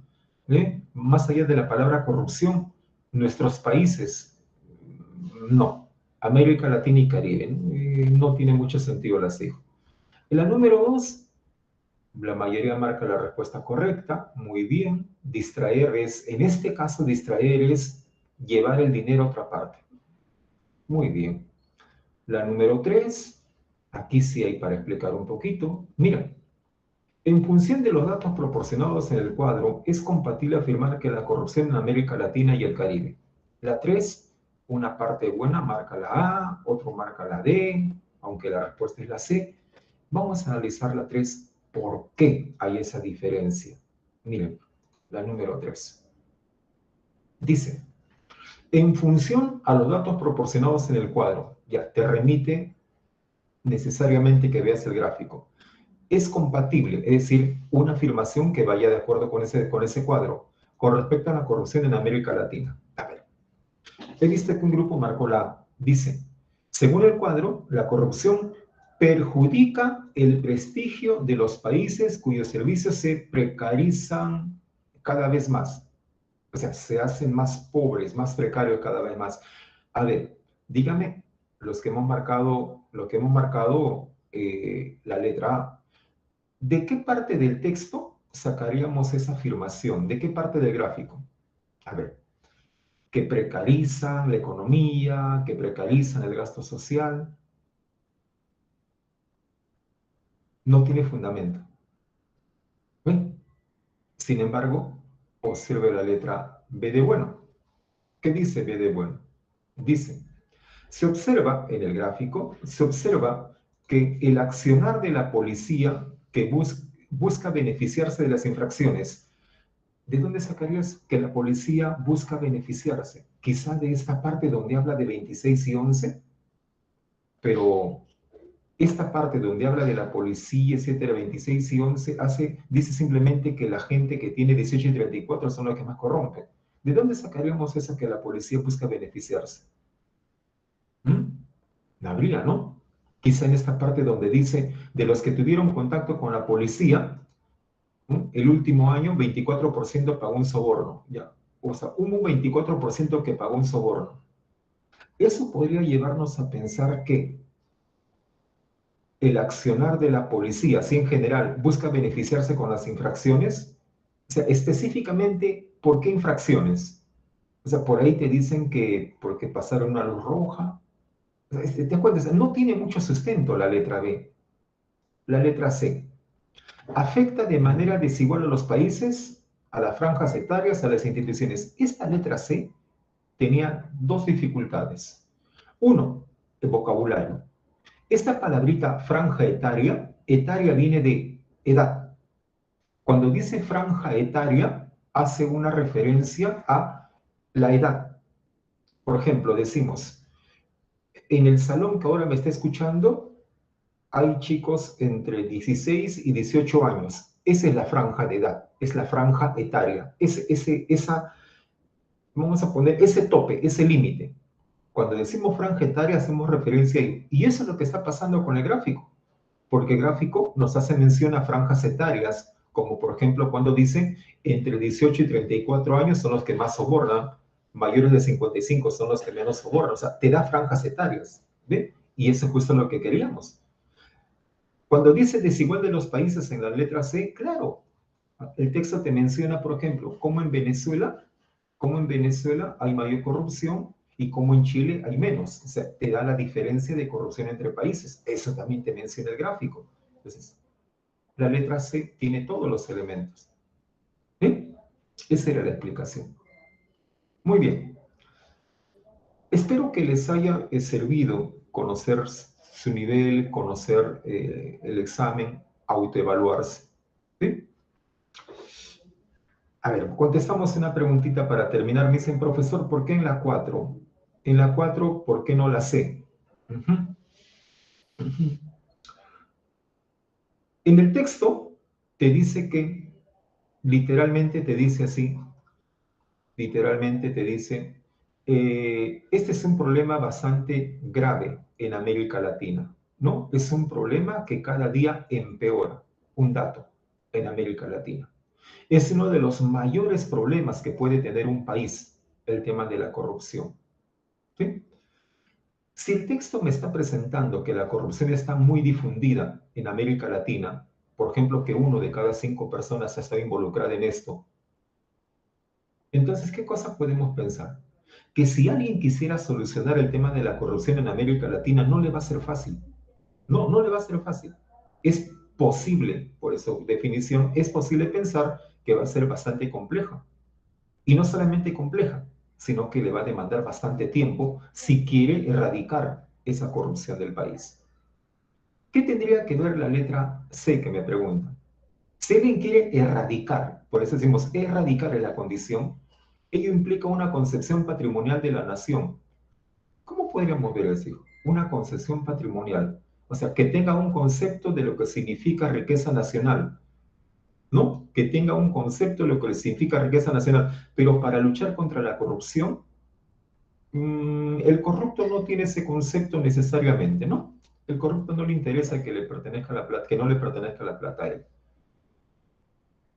Más allá de la palabra corrupción, nuestros países, no. América Latina y Caribe, no tiene mucho sentido la C. La número 2 La mayoría marca la respuesta correcta, muy bien. Distraer es, en este caso, distraer es llevar el dinero a otra parte. Muy bien. La número 3, aquí sí hay para explicar un poquito. Mira, en función de los datos proporcionados en el cuadro, es compatible afirmar que la corrupción en América Latina y el Caribe. La 3, una parte buena marca la A, otro marca la D, aunque la respuesta es la C. Vamos a analizar la 3. ¿Por qué hay esa diferencia? Miren, la número 3. Dice, en función a los datos proporcionados en el cuadro, ya te remite necesariamente que veas el gráfico. Es compatible, es decir, una afirmación que vaya de acuerdo con ese cuadro, con respecto a la corrupción en América Latina. A ver, he visto que un grupo marcó la A. Dice, según el cuadro, la corrupción perjudica el prestigio de los países cuyos servicios se precarizan cada vez más. O sea, se hacen más pobres, más precarios cada vez más. A ver, dígame lo que hemos marcado la letra A. ¿De qué parte del texto sacaríamos esa afirmación? ¿De qué parte del gráfico? A ver, que precarizan la economía, que precarizan el gasto social, no tiene fundamento. ¿Ven? Sin embargo, observe la letra B de bueno. ¿Qué dice B de bueno? Dice, se observa en el gráfico, se observa que el accionar de la policía que busca beneficiarse de las infracciones. ¿De dónde sacarías que la policía busca beneficiarse? Quizá de esta parte donde habla de 26 y 11, pero esta parte donde habla de la policía, etcétera, 26 y 11, dice simplemente que la gente que tiene 18 y 34 son los que más corrompen. ¿De dónde sacaríamos eso que la policía busca beneficiarse? ¿Mm? No habría, ¿no? Quizá en esta parte donde dice de los que tuvieron contacto con la policía, el último año 24% pagó un soborno, ya. O sea, hubo un 24% que pagó un soborno. Eso podría llevarnos a pensar que el accionar de la policía, si en general busca beneficiarse con las infracciones, o sea, específicamente, ¿por qué infracciones? O sea, por ahí te dicen que porque pasaron una luz roja. O sea, ¿te das cuenta? No tiene mucho sustento la letra B. La letra C. Afecta de manera desigual a los países, a las franjas etarias, a las instituciones. Esta letra C tenía dos dificultades. Uno, el vocabulario. Esta palabrita franja etaria, etaria viene de edad. Cuando dice franja etaria, hace una referencia a la edad. Por ejemplo, decimos, en el salón que ahora me está escuchando, hay chicos entre 16 y 18 años. Esa es la franja de edad, es la franja etaria. Vamos a poner ese tope, ese límite. Cuando decimos franja etaria hacemos referencia ahí. Y eso es lo que está pasando con el gráfico. Porque el gráfico nos hace mención a franjas etarias, como por ejemplo cuando dice entre 18 y 34 años son los que más sobornan, mayores de 55 son los que menos sobornan. O sea, te da franjas etarias. ¿Ve? Y eso es justo lo que queríamos. Cuando dice desigual de los países en la letra C, claro, el texto te menciona, por ejemplo, cómo en Venezuela hay mayor corrupción y cómo en Chile hay menos. O sea, te da la diferencia de corrupción entre países. Eso también te menciona el gráfico. Entonces, la letra C tiene todos los elementos. ¿Eh? Esa era la explicación. Muy bien. Espero que les haya servido conocer su nivel, conocer el examen, autoevaluarse. ¿Sí? A ver, contestamos una preguntita para terminar. Me dicen, profesor, ¿por qué en la 4? En la 4, ¿por qué no la C? Ujú, ujú. En el texto te dice que, literalmente te dice así, literalmente te dice, este es un problema bastante grave en América Latina, ¿no? Es un problema que cada día empeora, un dato, en América Latina. Es uno de los mayores problemas que puede tener un país, el tema de la corrupción. ¿Sí? Si el texto me está presentando que la corrupción está muy difundida en América Latina, por ejemplo, que 1 de cada 5 personas ha estado involucrada en esto. Entonces, ¿qué cosa podemos pensar? Que si alguien quisiera solucionar el tema de la corrupción en América Latina, no le va a ser fácil. No, no le va a ser fácil. Es posible, por su definición, es posible pensar que va a ser bastante compleja. Y no solamente compleja, sino que le va a demandar bastante tiempo si quiere erradicar esa corrupción del país. ¿Qué tendría que ver la letra C que me preguntan? Si alguien quiere erradicar, por eso decimos erradicar en la condición, ello implica una concepción patrimonial de la nación. ¿Cómo podríamos ver eso? Una concepción patrimonial, o sea, que tenga un concepto de lo que significa riqueza nacional, ¿no? Que tenga un concepto de lo que significa riqueza nacional, pero para luchar contra la corrupción, el corrupto no tiene ese concepto necesariamente, ¿no? El corrupto no le interesa que le pertenezca la plata, que no le pertenezca la plata a él.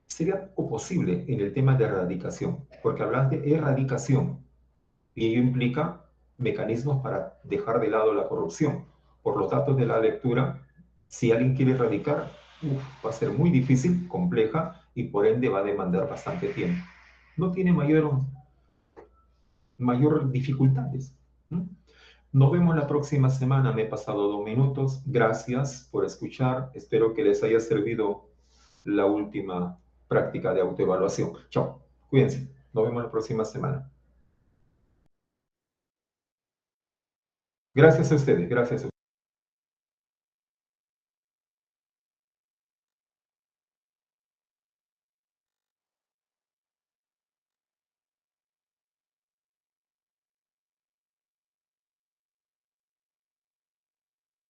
Sería poco posible en el tema de erradicación, porque hablas de erradicación y ello implica mecanismos para dejar de lado la corrupción. Por los datos de la lectura, si alguien quiere erradicar, va a ser muy difícil, compleja y por ende va a demandar bastante tiempo. No tiene mayor dificultades. ¿No? Nos vemos la próxima semana. Me he pasado 2 minutos. Gracias por escuchar. Espero que les haya servido la última práctica de autoevaluación. Chao. Cuídense. Nos vemos la próxima semana. Gracias a ustedes. Gracias a ustedes.